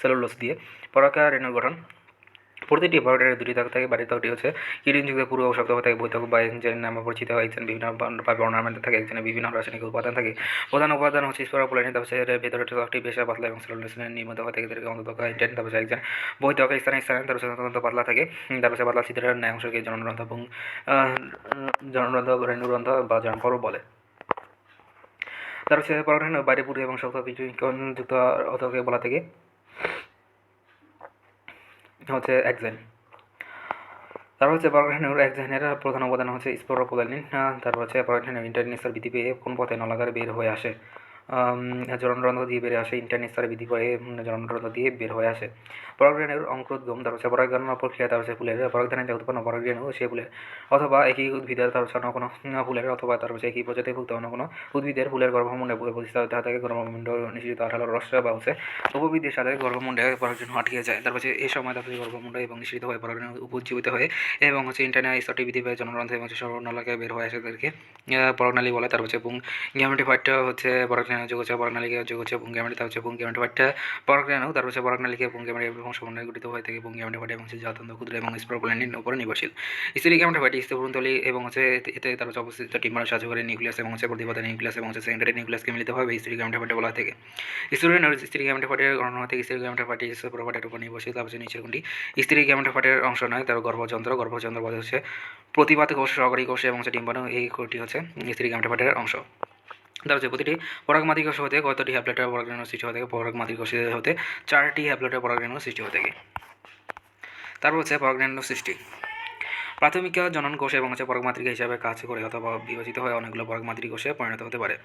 সেলুলোস দিয়ে। পরাগা রেণুর গঠন প্রতিটি পরাগরেণু দুটি থাকে থাকে। বাড়িতে হচ্ছে কিরিনযুক্ত পুরো শক্ত হয়ে থাকে। বৈধক বা এক্সেন নামে পরিচিত হয়। এক্সেন বিভিন্ন অর্নামেন্ট থাকে। এক্সেনে বিভিন্ন রাসায়নিক উপাদান থাকে। প্রধান উপাদান হচ্ছে স্পোরোপোলিন। তারপর ভেতরে একটি বেশ পাতলা এবং সেলুলোজ নির্মিত হয়ে থাকে। এদেরকে অন্তত ইন্টেন। তারপর এক্সেন বৈধক স্থানে তারপর অত্যন্ত পাতলা থাকে। তারপর পাতলা ছিদ্রের ন্যায় অংশকে জনরন্ধ্র এবং জনরন্ধ্র রেণুরন্ধ্র বা জনপর্ব বলে। তারপর পরাগরেণুর বাইরে পুরু এবং শক্ত কিছু যুক্ত অতকে বলা থেকে হচ্ছে এক্সেন। তারপর হচ্ছে পরাগরেণুর এক্সেনের প্রধান উপাদান হচ্ছে স্পোরোপোলিন। তারপর হচ্ছে পরাগরেণুর ইন্টারনিস্টার বৃদ্ধি পেয়ে কোন পথে নলাকারে বের হয়ে আসে? জননরন্ধ্র দিয়ে বেরিয়ে আসে। ইন্টারনিস্টারে বৃদ্ধি পেয়ে জননরন্ধ্র দিয়ে বের হয়ে আসে। পরাগরেণুর অঙ্কুরোদ্গম। তারপর হচ্ছে পরাগন প্রক্রিয়া। তারপর হচ্ছে ফুলের পরাগধানীতে উৎপন্ন পরাগরেণু সে ফুলের অথবা একই উদ্ভিদের তারপর অন্য কোনো ফুলের অথবা তারপর হচ্ছে একই প্রজাতিভুক্ত অন্য কোনো উদ্ভিদের ফুলের গর্ভমুণ্ডে প্রতিস্থাপিত হয়ে থাকে। গর্ভমুণ্ড নিঃসৃত আঠালো রস বা হচ্ছে উপবৃদ্ধির সাথে গর্ভমুণ্ডে পরাগরেণু আটকে যায়। তারপর হচ্ছে এই সময় তারপরে গর্ভমুণ্ড এবং নিঃসৃত হয়ে পরাগরেণু উপজীবিত হয়ে এবং হচ্ছে ইন্টারনাল স্তরটি বৃদ্ধি পেয়ে জনরন্ধ্র এবং সর্বনলাকে বের হয়ে আসে। তাদেরকে পরাগনালী বলে। তারপর হচ্ছে গ্যামেটিফাইটটা হচ্ছে পরাগরেণু যোগ হচ্ছে পরাগনালীকে যোগ হচ্ছে গ্যামেটিটা হচ্ছে গ্যামেটিফাইটটা পরাগরেণু। তারপর হচ্ছে পরাগনালীকে গ্যামেটি এবং সমন্বয়ে গঠিত হয়ে থাকে। গ্যামেটিফাইট এবং হচ্ছে অত্যন্ত ক্ষুদ্র এবং স্পোরোপোলিনের উপর নির্ভরশীল। স্ত্রী গ্যামেটিফাইট স্তরভ্রূণথলি এবং হচ্ছে এতে তার হচ্ছে অবস্থিত ডিম্বাণু সাহায্য করে নিউক্লিয়াস এবং হচ্ছে প্রতিপাদন নিউক্লিয়াস এবং হচ্ছে সেকেন্ডারি নিউক্লিয়াসকে মিলিতভাবে স্ত্রী গ্যামেটিফাইট বলা থেকে। স্ত্রী গ্যামেটিফাইটের গণনা থেকে স্ত্রী গ্যামেটিফাইট স্পোরোফাইটের উপর নির্ভরশীল। তারপর হচ্ছে নিচের কোনটি স্ত্রী গ্যামেটিফাইটের অংশ নয়? তার গর্ভযন্ত্র বলে হচ্ছে প্রতিপাদ কোষ, সহকারী কোষ এবং হচ্ছে ডিম্বাণু। এই কোষটি হচ্ছে স্ত্রী গ্যামেটিফাইটের অংশ। তার হচ্ছে প্রতিটি পরাগমাতৃক কোষ হতে কতটি হ্যাপ্লয়েড পরাগরেণু সৃষ্টি হয়ে থাকে? পরাগমাতৃক কোষ হতে 4টি হ্যাপ্লয়েড পরাগরেণু সৃষ্টি হয়ে থাকে। তারপর হচ্ছে পরাগরেণু সৃষ্টি। প্রাথমিক জনন কোষ এবং হচ্ছে পরাগমাতৃকা হিসাবে কাজ করে অথবা বিভাজিত হয়ে অনেকগুলো পরাগমাতৃক কোষে পরিণত হতে পারে।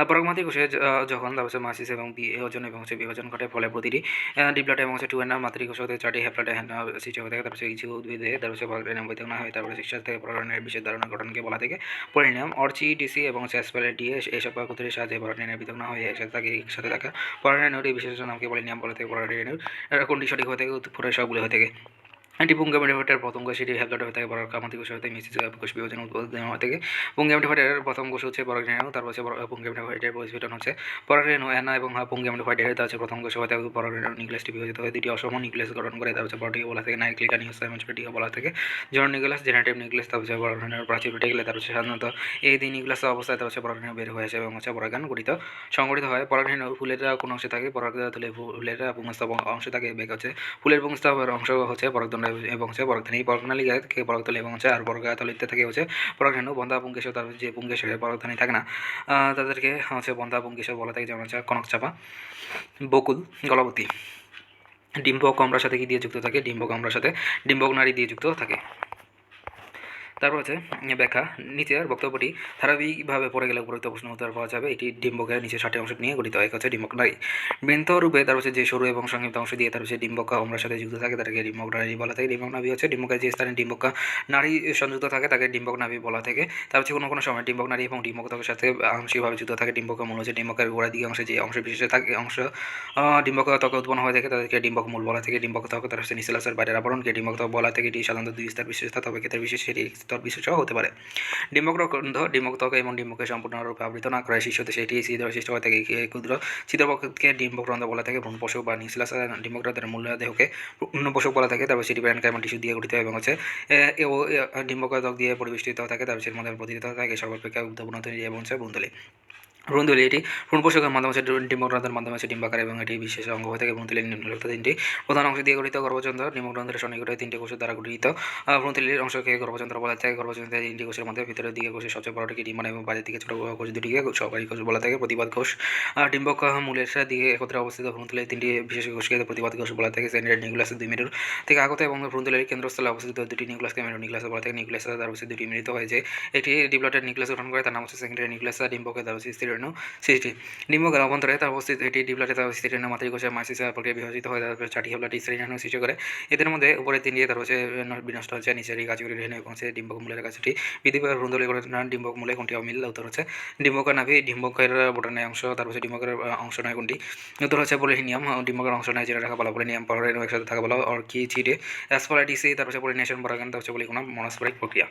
পরাগমাতৃক কোষে যখন তারপর হচ্ছে মাসিস এবং বিভাজন এবং হচ্ছে বিভাজন ঘটে, ফলে প্রতিটি ডিপ্লয়েড এবং হচ্ছে 2N মাতৃক কোষ হতে 4টি হ্যাপ্লয়েড সৃষ্টি হয়ে থাকে। তারপর কিছু উদ্ভিদে তারপর হচ্ছে পরাগরেণু বৈধক না হয়। তারপরে শিক্ষা থেকে পরাগরেণুর বিশেষ ধারণা গঠনকে বলা থেকে পরিণাম। অর্চিডিসি এবং হচ্ছে অ্যাসপারেটিয়ে এইসব পদ্ধতির সাহায্যে পরাগরেণুর পৃথক না হয়ে একসাথে থাকা পরাগরেণুর এই বিশেষ নামকে পরিণাম বলা থেকে। পরাগরেণুর কোনটি সঠিক হয়ে থাকে? পুরো সবগুলো হয়ে থাকে। পুংগ্যামেটিফাইটের প্রথম কোষ এটি হ্যাপ্লয়েড হয়ে থাকে। পরাগমাতৃক কোষ হতে মিশ্রিত কোষ বিভাজন উৎপন্ন হয়ে থাকে। পুংগ্যামেটিফাইটের প্রথম কোষ হচ্ছে পরাগরেণু। তারপর হচ্ছে পুংগ্যামেটিফাইটের পরিস্ফুটন হচ্ছে পরাগরেণু অ্যানা এবং পুংগ্যামেটিফাইটের তার হচ্ছে প্রথম কোষ হয়ে থাকে। পরাগরেণু নিউক্লিয়াসটি বিভাজিত হয়ে দুটি অসম নিউক্লিয়াস গঠন করে। তার হচ্ছে বড়টিকে বলা থাকে নাইক্লিকা নিউক্লিয়াস, ছোটটিকে বলা থাকে জর্ন নিউক্লিয়াস, জেনারেটিভ নিউক্লিয়াস। তার হচ্ছে পরাগরেণুর প্রাচীর উঠে গেলে তার হচ্ছে সাধারণত এই দুই নিউক্লিয়াস অবস্থায় তার হচ্ছে পরাগরেণু বের হয়ে আসে এবং হচ্ছে পরাগায়ন সংগঠিত হয়। পরাগরেণুর ফুলের কোন অংশে থাকে? পরাগদলে ফুলের পুংস্তব অংশে থাকে। বেগ হচ্ছে ফুলের পুংস্তবের অংশ হচ্ছে পরাগদণ্ড এবং হচ্ছে পরাগধানী। পরাগনালী থেকে পরাগতলে এবং হচ্ছে আর পরাগতলিতে থেকে হচ্ছে পরাগরেণু। বন্ধা পুংকেশর। তার যে পুংকেশরে পরাগধানী থাকে না তাদেরকে হচ্ছে বন্ধা পুংকেশর বলা থাকে, যেমন হচ্ছে কনকচাপা, বকুল, গলাবতী। ডিম্বক আমরার সাথে কি দিয়ে যুক্ত থাকে? ডিম্বক আমরার সাথে ডিম্বক নাড়ি দিয়ে যুক্ত থাকে। তারপর হচ্ছে ব্যাখ্যা। নিচের বক্তব্যটি ধারাবাহিকভাবে পড়ে গেলে উপরোক্ত প্রশ্ন উত্তর পাওয়া যাবে। এটি ডিম্বকের নিচে 6টি অংশ নিয়ে গঠিত। এক হচ্ছে ডিম্বক নাড়ি। বৃন্তরূপে তার হচ্ছে যে সরু এবং সংক্ষিপ্ত অংশ দিয়ে তার হচ্ছে ডিম্বক আমরার সাথে যুক্ত থাকে তাকে ডিম্বক নাড়ি বলা থাকে। ডিম্বক নাভি হচ্ছে ডিম্বকের যে স্থানে ডিম্বক নাড়ি সংযুক্ত থাকে তাকে ডিম্বক নাভি বলা থাকে। তার হচ্ছে কোনো সময় ডিম্বক নাড়ি এবং ডিম্বক ত্বকের সাথে আংশিকভাবে যুক্ত থাকে। ডিম্বক মূল হচ্ছে ডিম্বকের গোড়ার দিকে অংশে যে অংশ বিশেষে থাকে ডিম্বক ত্বকে উৎপন্ন হয়ে থাকে তাদেরকে ডিম্বক মূল বলা থাকে। ডিম্বক ত্বক তার হচ্ছে নিচের বাইরের আবরণকে ডিম্বক ত্বক বলা থেকে। এটি সাধারণত 2 স্তর বিশিষ্ট, তবে ক্ষেত্রে বিশেষ এটি স্তর বিশিষ্ট হতে পারে। ডিম্বক রন্ধ্র ডিম্বক ত্বক এবং ডিম্বককে সম্পূর্ণরূপে আবৃত না করে শীর্ষতে সেটি ছিদ্র সৃষ্টি হয়ে থাকে। ক্ষুদ্র ছিদ্রপথকে ডিম্বক রন্ধ্র বলা থাকে। ভ্রূণপোষক বা নিউক্লিয়াস ডিম্বক রন্ধ্রের মূল দেহকে ভ্রূণপোষক বলা থাকে। তারপর সেটি প্যারেনকাইমা টিস্যু দিয়ে গঠিত এবং হচ্ছে ডিম্বক ত্বক দিয়ে পরিবেষ্টিত থাকে। তারপর সের মধ্যে প্রতিনিধিত্ব থাকে সর্বাপেক্ষা গুরুত্বপূর্ণ এবং হচ্ছে ভ্রূণথলি। ভ্রূণথলি এটি ভ্রূণপোষকের মাধ্যমে হচ্ছে ডিম্বকরন্ধ্রের মাধ্যমে হচ্ছে ডিম্বাকার এবং এটি বিশেষ অঙ্গ হয়ে থাকে। ভ্রূণথলির নিম্নলিখিত 3টি প্রধান অংশ দিয়ে গঠিত। গর্ভযন্ত্র ডিম্বকরন্ধ্রের সন্নিকটে 3টি কোষের দ্বারা গঠিত। ভ্রূণথলির অংশকে গর্ভযন্ত্র বলা থাকে। গর্ভযন্ত্রের 3টি কোষের মধ্যে ভিতরের দিকে কোষের সবচেয়ে বড়টিকে ডিম্বাণু এবং বাইরের দিকে ছোট কোষ দুটিকে সহকারী কোষ বলা থাকে। প্রতিপাদ কোষ ডিম্বক মূলের দিকে একত্রে অবস্থিত। ভ্রূণথলির 3টি বিশেষ কোষকে প্রতিপাদ কোষ বলা থাকে। সেন্ট্রাল নিউক্লিয়াসের 2 মেরুর থেকে আগত এবং ভ্রূণথলির কেন্দ্রস্থলে অবস্থিত 2টি নিউক্লিয়াসকে মেরু নিউক্লিয়াস বলা থাকে। নিউক্লিয়াসের দ্বারা হচ্ছে 2টি মিলিত হয় যে একটি ডিপ্লয়েড নিউক্লিয়াস গঠন করে, তার নাম হচ্ছে সেকেন্ডারি নিউক্লিয়াস। ডিম্বকের দ্বারা হচ্ছে স্থির রেণু সৃষ্টি। ডিম্বকের অভ্যন্তরে তার উপস্থিত এটি ডিপ্লটে তার স্থির রেণু মাতৃকোষে মাইসিসা প্রক্রিয়া বিভাজিত হয়ে তারপরে 4টি হেপ্লাটি স্থির রেণু সৃষ্টি করে। এদের মধ্যে উপরে 3টি তার হচ্ছে বিনষ্ট হচ্ছে, নিচের এই কাজগুলি রেণু এবং হচ্ছে ডিম্বক মূলের কাছটি বিধিবার ভ্রূণথলি গঠন ডিম্বক মূলে কোনটি অমিল? উত্তর হচ্ছে ডিম্বকের নাভি ডিম্বকের বোটানের অংশ, তারপর হচ্ছে ডিম্বকের অংশ নয় কোনটি? উত্তর হচ্ছে পলিহিনিয়াম। ডিম্বকের অংশ নয় যেটা রাখা বলা, পলিনিয়াম পরের একসাথে থাকা বলা, অর্কিচিডে অ্যাসপারাটিসি, তারপর হচ্ছে পলিনেশন পরাগায়ন, তারপর হচ্ছে পলিগোনা মনস্পরিক প্রক্রিয়া।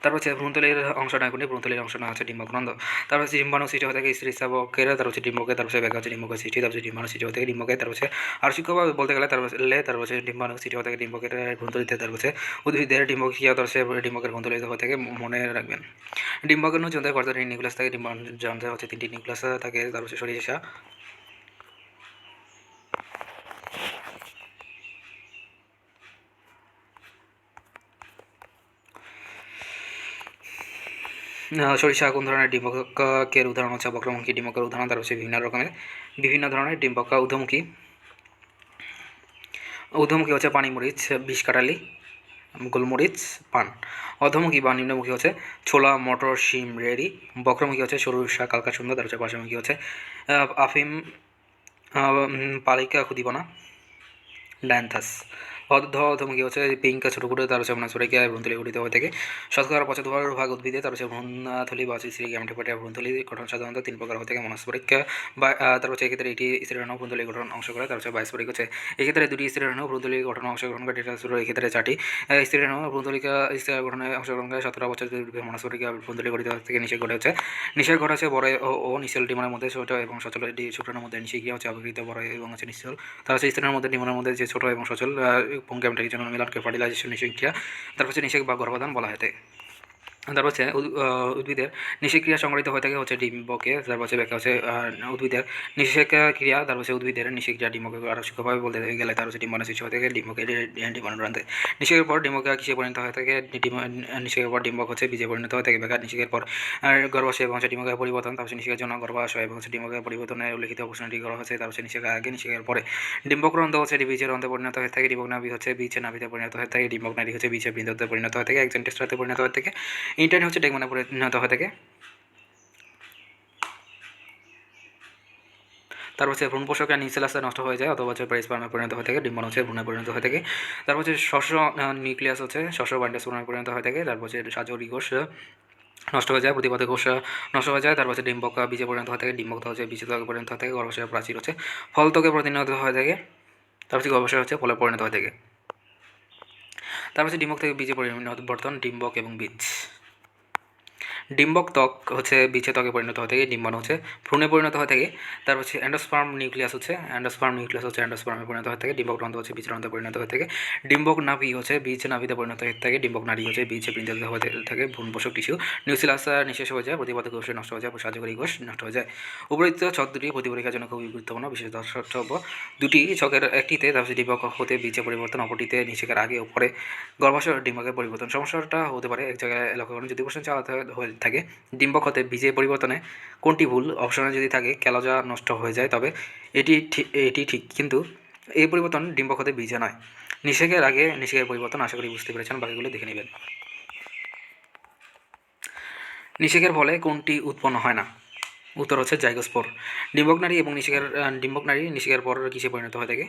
তারপর হচ্ছে ভ্রূণথলির অংশ নয় কোনটি? ভ্রূণথলির অংশ নয় হচ্ছে ডিম্বকরন্ধ্র। তারপর হচ্ছে ডিম্বাণু সৃষ্টি হয়ে থাকে স্ত্রীস্রাবকের, তারপর হচ্ছে ডিম্বকের, তারপর হচ্ছে ব্যাখ্যা হচ্ছে ডিম্বকের সৃষ্টি, তারপর হচ্ছে ডিম্বাণু সৃষ্টি হয়ে থাকে ডিম্বকের, তারপর হচ্ছে আর সূক্ষ্মভাবে বলতে গেলে তারপর হচ্ছে ডিম্বাণু সৃষ্টি হয়ে থাকে ডিম্বকের ভ্রূণথলিতে, তারপর হচ্ছে উদ্ভিদের ডিম্বকীয়, তারপর হচ্ছে ডিম্বকের ভ্রূণথলিতে হয়ে থাকে। মনে রাখবেন ডিম্বাণু যন্ত্রে কতটি নিউক্লিয়াস থাকে? ডিম্বাণু যন্ত্রে হচ্ছে 3টি নিউক্লিয়াস থাকে। তারপর হচ্ছে সরিষা সরিষা কোন ধরনের ডিম্বকের উদাহরণ? হচ্ছে বক্রমুখী ডিম্বকের উদাহরণ। তার হচ্ছে বিভিন্ন ধরনের ডিম্বক ঊর্ধ্বমুখী হচ্ছে পানিমরিচ, বিষকাঁটালি, গোলমরিচ, পান। অধমুখী বা নিম্নমুখী হচ্ছে ছোলা, মটর, শিম, রেড়ি। বক্রমুখী হচ্ছে সরিষা, কালকাসুন্দ। তার হচ্ছে পার্শ্বমুখী হচ্ছে আফিম, পালিকা, খুদিপনা, ডায়ান্থাস। অধমুখী হচ্ছে পিঙ্ক, ছোটো কুটো, তার হচ্ছে মনস্পরিকা ভ্রূণথলি গঠিত হয়ে থাকে। শতকরা 75% উদ্ভিদে, তার হচ্ছে ভ্রূণথলি বা স্ত্রী গ্যামেটোফাইটা ভ্রূণথলি গঠন সাধারণত 3 প্রকার হয়ে থাকে। মনস্পরিক বা তার হচ্ছে এক্ষেত্রে এটি স্ত্রীরেণু ভ্রূণথলি গঠন অংশ করে। তার হচ্ছে বায়োস্পরিক হচ্ছে এক্ষেত্রে 2টি স্ত্রীরেণু ভ্রূণথলি গঠন অংশগ্রহণ করে। এটা শুরু এক্ষেত্রে 4টি স্ত্রীরেণু ভ্রূণথলিকা গঠনে অংশগ্রহণ করে। 17 বছর মনস্পরিক ভ্রূণথলি গঠিত থেকে নিষেক ঘটে হচ্ছে বড় ও নিশ্চল ডিমের মধ্যে ছোট এবং সচল শুক্রাণুর মধ্যে নিষেক্রিয়া হচ্ছে অবিকৃত বড় এবং হচ্ছে নিশ্চল। তার হচ্ছে স্ত্রীরেণুর মধ্যে ডিমের মধ্যে যে ছোট এবং সচল গ্যামেটের জন্য মিলনকে ফার্টিলাইজেশন নিষেক্রিয়া, তারপর হচ্ছে নিষেক বা গর্ভধান বলা হয়। তারপর হচ্ছে উদ্ভিদের নিষেক্রিয়া সংঘটিত হয়ে থাকে হচ্ছে ডিম্বকে। তারপর হচ্ছে ব্যাখ্যা হচ্ছে উদ্ভিদের নিষেক ক্রিয়া, তারপর হচ্ছে উদ্ভিদের নিষেক্রিয়া ডিম্বকে আরও সূক্ষ্মভাবে বলতে গেলে তার হচ্ছে ডিম্বাণু সৃষ্টি হয়ে থাকে ডিম্বকে ডিম্বাণুরান্তে। নিষেকের পর ডিম্বক কিসে পরিণত হয়ে থাকে? নিষেকের পর ডিম্বক হচ্ছে বীজে পরিণত হয়ে থাকে। ব্যাখ্যা নিষেকের পর গর্ভাশয় এবং হচ্ছে ডিম্বকের পরিবর্তন, তারপর হচ্ছে নিষেকের জন্য গর্ভাশয় এবং হচ্ছে ডিম্বকের পরিবর্তনের উল্লেখিত প্রশ্নটি করা হচ্ছে। তারপর হচ্ছে নিষেকের আগে নিষেকের পরে ডিম্বকরন্ধ্র হচ্ছে বীজের অন্তে পরিণত হয়ে থাকে। ডিম্বক নাভি হচ্ছে বীজের নাভিতে পরিণত হয়ে থাকে। ডিম্বক নাড়ি হচ্ছে বীজের বৃন্দতে পরিণত হয়ে থাকে। একজন টেস্টাতে পরিণত হয়ে থাকে। ইন্টারনি হচ্ছে ডেগমানে পরিণত হয়ে থাকে। তারপর হচ্ছে ভ্রূণ পোষকের নিউক্লিয়াসে নষ্ট হয়ে যায় অথবা হচ্ছে পেরিস্পার্মে পরিণত হয়ে থাকে। ডিম্বাণু হচ্ছে ভ্রূণে পরিণত হয়ে থাকে। তারপর হচ্ছে শস্য নিউক্লিয়াস হচ্ছে শস্য বা এন্ডোস্পার্মে পরিণত হয়ে থাকে। তারপর হচ্ছে সাজরি কোষ নষ্ট হয়ে যায়, প্রতিপাদক কোষ নষ্ট হয়ে যায়। তারপর হচ্ছে ডিম্বক বীজে পরিণত হয়ে থাকে। ডিম্বক হচ্ছে বীজে ত্বকে পরিণত হয়ে থাকে। গর্ভাশয় প্রাচীর হচ্ছে ফল ত্বকে পরিণত হয়ে থাকে। তারপর হচ্ছে গর্ভাশয় হচ্ছে ফলে পরিণত হয়ে থাকে। তারপর হচ্ছে ডিম্বক থেকে বীজে পরিবর্তন, ডিম্বক এবং বীজ। ডিম্বক ত্বক হচ্ছে বীজে ত্বকে পরিণত হয়ে থাকে। ডিম্বাণু হচ্ছে ভ্রূণে পরিণত হয়ে থাকে। তারপর হচ্ছে এন্ডোস্পার্ম নিউক্লিয়াস হচ্ছে এন্ডোস্পার্মে পরিণত হয়ে থাকে। ডিম্বক রন্ধ্র হচ্ছে বীজ রন্ধ্রে পরিণত হয়ে থাকে। ডিম্বক নাভি হচ্ছে বীজ নাভিতে পরিণত হয়ে থাকে। ডিম্বক নাড়ি হচ্ছে বীজে বৃন্দাতে হয়ে থাকে। ভ্রূণ পোষক টিস্যু নিউক্লিয়াস নিঃশেষ হয়ে যায়। প্রতিপাদক কোষ নষ্ট হয়ে যায়। সাহায্যকারী কোষ নষ্ট হয়ে যায়। উপরোক্ত ছক দুটি প্রতি পরীক্ষার জন্য খুবই গুরুত্বপূর্ণ। বিশেষ দ্রষ্টব্য দুটি ছকের একটিতে তারপর ডিম্বক হতে বীজে পরিবর্তন, অপরটিতে নিষেকের আগে ও পরে গর্ভাশয় ডিম্বকের পরিবর্তন। সমস্যাটা হতে পারে এক জায়গায় লক্ষ্য করুন, যদি প্রশ্ন চালাতে হয়ে থাকে ডিম্বক হতে বীজে পরিবর্তনে কোনটি ভুল? অপশনে যদি থাকে ক্যালোজা নষ্ট হয়ে যায় তবে এটি ঠিক, কিন্তু এই পরিবর্তন ডিম্বক হতে বীজে নয়। নিষেকের আগে নিষেকের পরিবর্তন। আশা করি বুঝতে পেরেছেন, বাকিগুলো দেখে নেবেন। নিষেকের ফলে কোনটি উৎপন্ন হয় না? উত্তর হচ্ছে জাইগোস্পোর। ডিম্বক নাড়ি নিষেকের পর কিসে পরিণত হয়ে থাকে?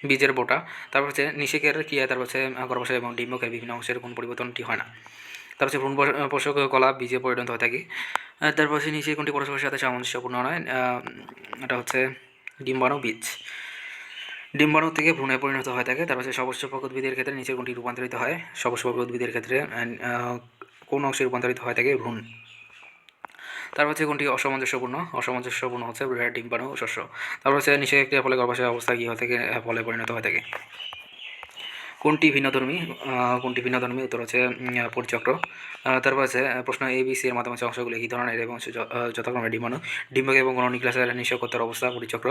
বীজের বোটা। তারপর হচ্ছে নিষেকের ক্রিয়া, তারপর হচ্ছে গর্ভাশয় এবং ডিম্বকের বিভিন্ন অংশের কোন পরিবর্তনটি হয় না? তারপর হচ্ছে ভ্রূণ পোষক কলা বীজে পরিণত হয়ে থাকে। তারপর হচ্ছে নিচে কোনটি পরস্পরের সাথে সামঞ্জস্যপূর্ণ নয়? এটা হচ্ছে ডিম্বাণু বীজ। ডিম্বাণু থেকে ভ্রূণে পরিণত হয়ে থাকে। তারপর হচ্ছে সপুষ্পক উদ্ভিদের ক্ষেত্রে নিচে কোনটি রূপান্তরিত হয়? সপুষ্পক উদ্ভিদের ক্ষেত্রে কোন অংশে রূপান্তরিত হয়ে থাকে? ভ্রূণ। তারপর হচ্ছে কোনটি অসামঞ্জস্যপূর্ণ হচ্ছে ডিম্বাণু শস্য। তারপর হচ্ছে নিষেকের ক্রিয়ার ফলে গর্ভাশয় অবস্থা কী হয়ে থাকে? ফলে পরিণত হয়ে থাকে। কোনটি ভিন্নধর্মী? উত্তর হচ্ছে পরিচক্র। তারপর আছে প্রশ্ন ABC এর মাধ্যমে অংশগুলি কী ধরনের এবং যথাক্রমে ডিম্বাণু, ডিম্বক এবং নিউক্লিয়াসের নিঃসকত্বের অবস্থা পরিচক্র।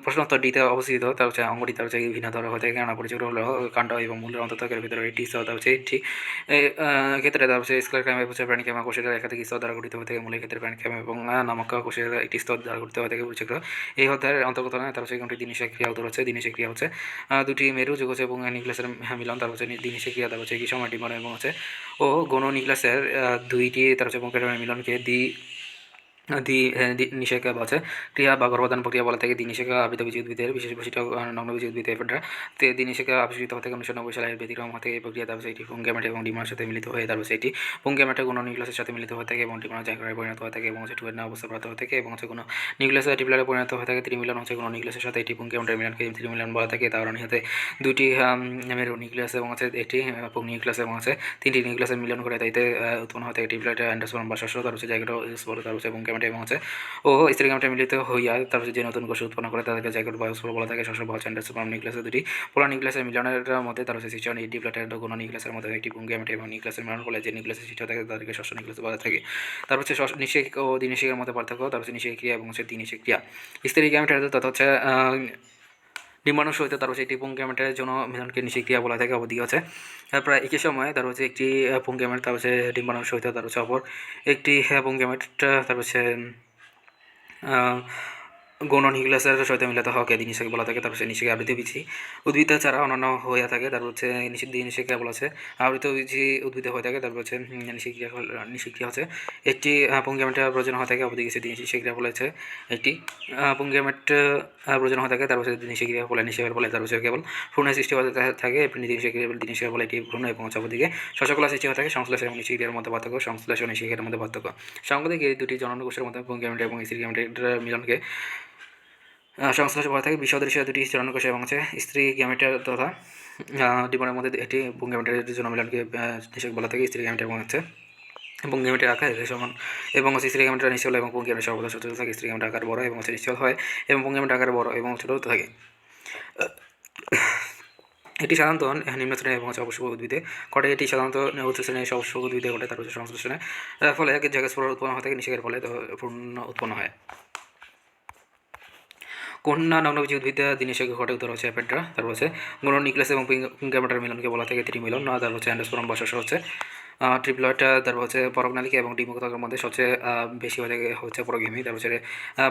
প্রশ্ন উত্তর ডিতে অবস্থিত। তার হচ্ছে অঙ্গটি তার হচ্ছে ভিন্ন ধরনের হয়ে থাকে, কেননা পরিচক্র হলো কাণ্ড এবং মূলের অন্তর্থকের ভিতরে একটি স্তর, তার হচ্ছে একটি ক্ষেত্রে তার হচ্ছে স্ক্লেরোকাইম হচ্ছে প্রাণীকামা কোষের একাধিক স্তর দ্বারা গঠিত হয়ে থাকে। মূলের ক্ষেত্রে প্রাণীকামা এবং নামক কোষের একটি স্তর দ্বারা গঠিত হয়ে থাকে পরিচক্র। এই অধ্যায়ের অন্তর্গত নয়। তার হচ্ছে কোনটি দিনেশের ক্রিয়া? উত্তর হচ্ছে দিনেশের ক্রিয়া হচ্ছে দুটি মেরু যুগজ এবং নিউক্লিয়াসের নিউক্লিয়াসের মিলন, তারপর হচ্ছে দ্বিনিষেক ক্রিয়া, তারপর হচ্ছে কি সময় ডিম্বাণু এবং হচ্ছে ও গণ নিউক্লিয়াসের দুইটি তার হচ্ছে পুংকেমিটের মিলনকে নিষেকা বলছে ক্রিয়া বা গর্ভধান প্রক্রিয়া বলা থেকে দিনিষেকা আবৃতবীজী উদ্ভিদের বিশেষ বৈশিষ্ট্য নগ্নবীজী উদ্ভিদের দিনিষেকা আবিষ্কৃত হতে 1990 সালে ব্যতিক্রম হতে এই প্রক্রিয়া তারপর এটি পুংগ্যামেট এবং ডিম্বাণুর সাথে মিলিত হয়ে তারপর এটি পুংগ্যামেটের কোনো নিউক্লিয়াসের সাথে মিলিত হয়ে থাকে এবং ডিম্বাণু জায়গায় পরিণত হয়ে থাকে এবং হচ্ছে টুয়ের অবস্থা প্রাপ্ত হয়ে থাকে এবং হচ্ছে কোনো নিউক্লিয়াসের ট্রিপ্লারে পরিণত হয়ে থাকে ত্রিমিলন হচ্ছে কোনো নিউক্লিয়াসের সাথে এটি পুংগ্যামেটের মিলনকে ত্রিমিলন বলা থাকে। তার হাতে দুইটি মেরু নিউক্লিয়াস এবং হচ্ছে এটি পুং নিউক্লিয়াস এবং হচ্ছে তিনটি নিউক্লিয়াসের মিলন করে তাইতে উৎপন্ন হয়ে থাকে ট্রিপ্লেট অ্যান্ডোস্পার্ম বা শস্য, তার হচ্ছে জায়গাটা ইউজ করে তার হচ্ছে পুংগ্যামেট এবং হচ্ছে ও স্ত্রী গামেটে মিলিত হইয়া তারপর যে নতুন কোষ উৎপন্ন করে তাদেরকে জাইগোট বা স্পোর বলা থাকে। শস্য বা এন্ডোস্পার্ম নিউক্লিয়াসের দুটি পোলার নিউক্লিয়াসের মিলনের মধ্যে তার হচ্ছে সৃষ্টি হয় ডিপ্লয়েটেড কোনো নিউক্লিয়াসের মধ্যে একটি পুংগ্যামেট এবং নিউক্লিয়াসের মিলন ফলে যে নিউক্লিয়াসের সৃষ্টি থাকে তাদেরকে শস্য নিউক্লিয়াস বলা থাকে। তারপর হচ্ছে নিষেক ও দ্বিনিষেকের মধ্যে পার্থক্য, তারপর হচ্ছে নিষেক ক্রিয়া এবং হচ্ছে দ্বিনিষেক ক্রিয়া। স্ত্রী গ্যামেটের তথা হচ্ছে ডিম্বাণু সহিত তার হচ্ছে একটি পুংগ্যামেটের জন্য মিলনকে নিষেক ক্রিয়া বলা থাকে। অবধি আছে প্রায় একই সময়ে তার হচ্ছে একটি পুংগ্যামেট তার হচ্ছে ডিম্বাণু সহিত তার হচ্ছে অপর একটি পুংগ্যামেট তার হচ্ছে গৌণ নিউক্লিয়াসের সহিত মিলিত হওয়াকে দ্বিনিষেক বলা থাকে। তারপর নিষেক আবৃতবীজী উদ্ভিদ ছাড়া অন্যান্য হয়ে থাকে। তারপর হচ্ছে দ্বিনিষেক বলা আছে আবৃতবীজী উদ্ভিদে হয়ে থাকে। তারপর হচ্ছে নিষেক ক্রিয়া হচ্ছে একটি পুংগ্যামেটের প্রয়োজন হয়ে থাকে। অবধি গেছে দ্বিনিষেক ক্রিয়া বলা হচ্ছে একটি পুংগ্যামেট প্রয়োজন হয়ে থাকে। তারপর হচ্ছে দ্বিনিষেক ক্রিয়া বলে নিষেকের বলে তারপর হচ্ছে কেবল ভ্রূণের সৃষ্টি হতে থাকে। দ্বিনিষেক বলে এটি ভ্রূণ এবং অপরদিকে শস্যকলা সৃষ্টি হয়ে থাকে। সংশ্লেষ এবং নিষেক ক্রিয়ার মধ্যে পার্থক্য, সংশ্লেষ ও নিষেকের মধ্যে পার্থক্য। সাংগতিক এই দুটি জনন কোষের মধ্যে পুংগ্যামেট এবং স্ত্রী গ্যামেটের মিলনকে সংশ্লেষ বলা থাকে। বিশ্বদৃশ্য দুটি জননকোষ এবং হচ্ছে স্ত্রী গ্যামেটের তথা ডিম্বাণুর মধ্যে এটি পুংগ্যামেটের জনমিলনকে নিষেক বলা থাকে। স্ত্রী গ্যামেট এবং হচ্ছে পুংগ্যামেটের আকার সমান এবং হচ্ছে স্ত্রী গ্যামেটটা নিশ্চল এবং পুংগ্যামেট সর্বদা ছোট থাকে। স্ত্রী গ্যামেটের আকার বড় এবং হচ্ছে নিশ্চল হয় এবং পুংগ্যামেটের আকার বড় এবং ছোট থাকে। এটি সাধারণত নিম্ন শ্রেণী এবং হচ্ছে অবশ্যক উদ্ভিদে ঘটে। এটি সাধারণত উচ্চ শ্রেণীর অবশ্যক উদ্ভিদে ঘটে। তার হচ্ছে সংশ্লেষণের ফলে জায়গাস্পোর উৎপন্ন হয়ে থাকে। নিষেকের ফলে পূর্ণ উৎপন্ন হয়। কন্যা নগ্নবীজী উদ্ভিদে দ্বিনিষেক ঘটে। উত্তর হচ্ছে অ্যাপেড্রা। তারপর হচ্ছে গৌণ নিউক্লিয়াস এবং পুংগ্যামেটের মিলনকে বলা থাকে ত্রিমিলন। তারপর হচ্ছে অ্যান্ডোস্পার্ম বা শস্য হচ্ছে ট্রিপ্লয়েড। তারপর হচ্ছে পরাগনালিকা এবং ডিম্বকতার মধ্যে সবচেয়ে বেশি হয়ে থাকে হচ্ছে পরোগ্যামি। তারপর হচ্ছে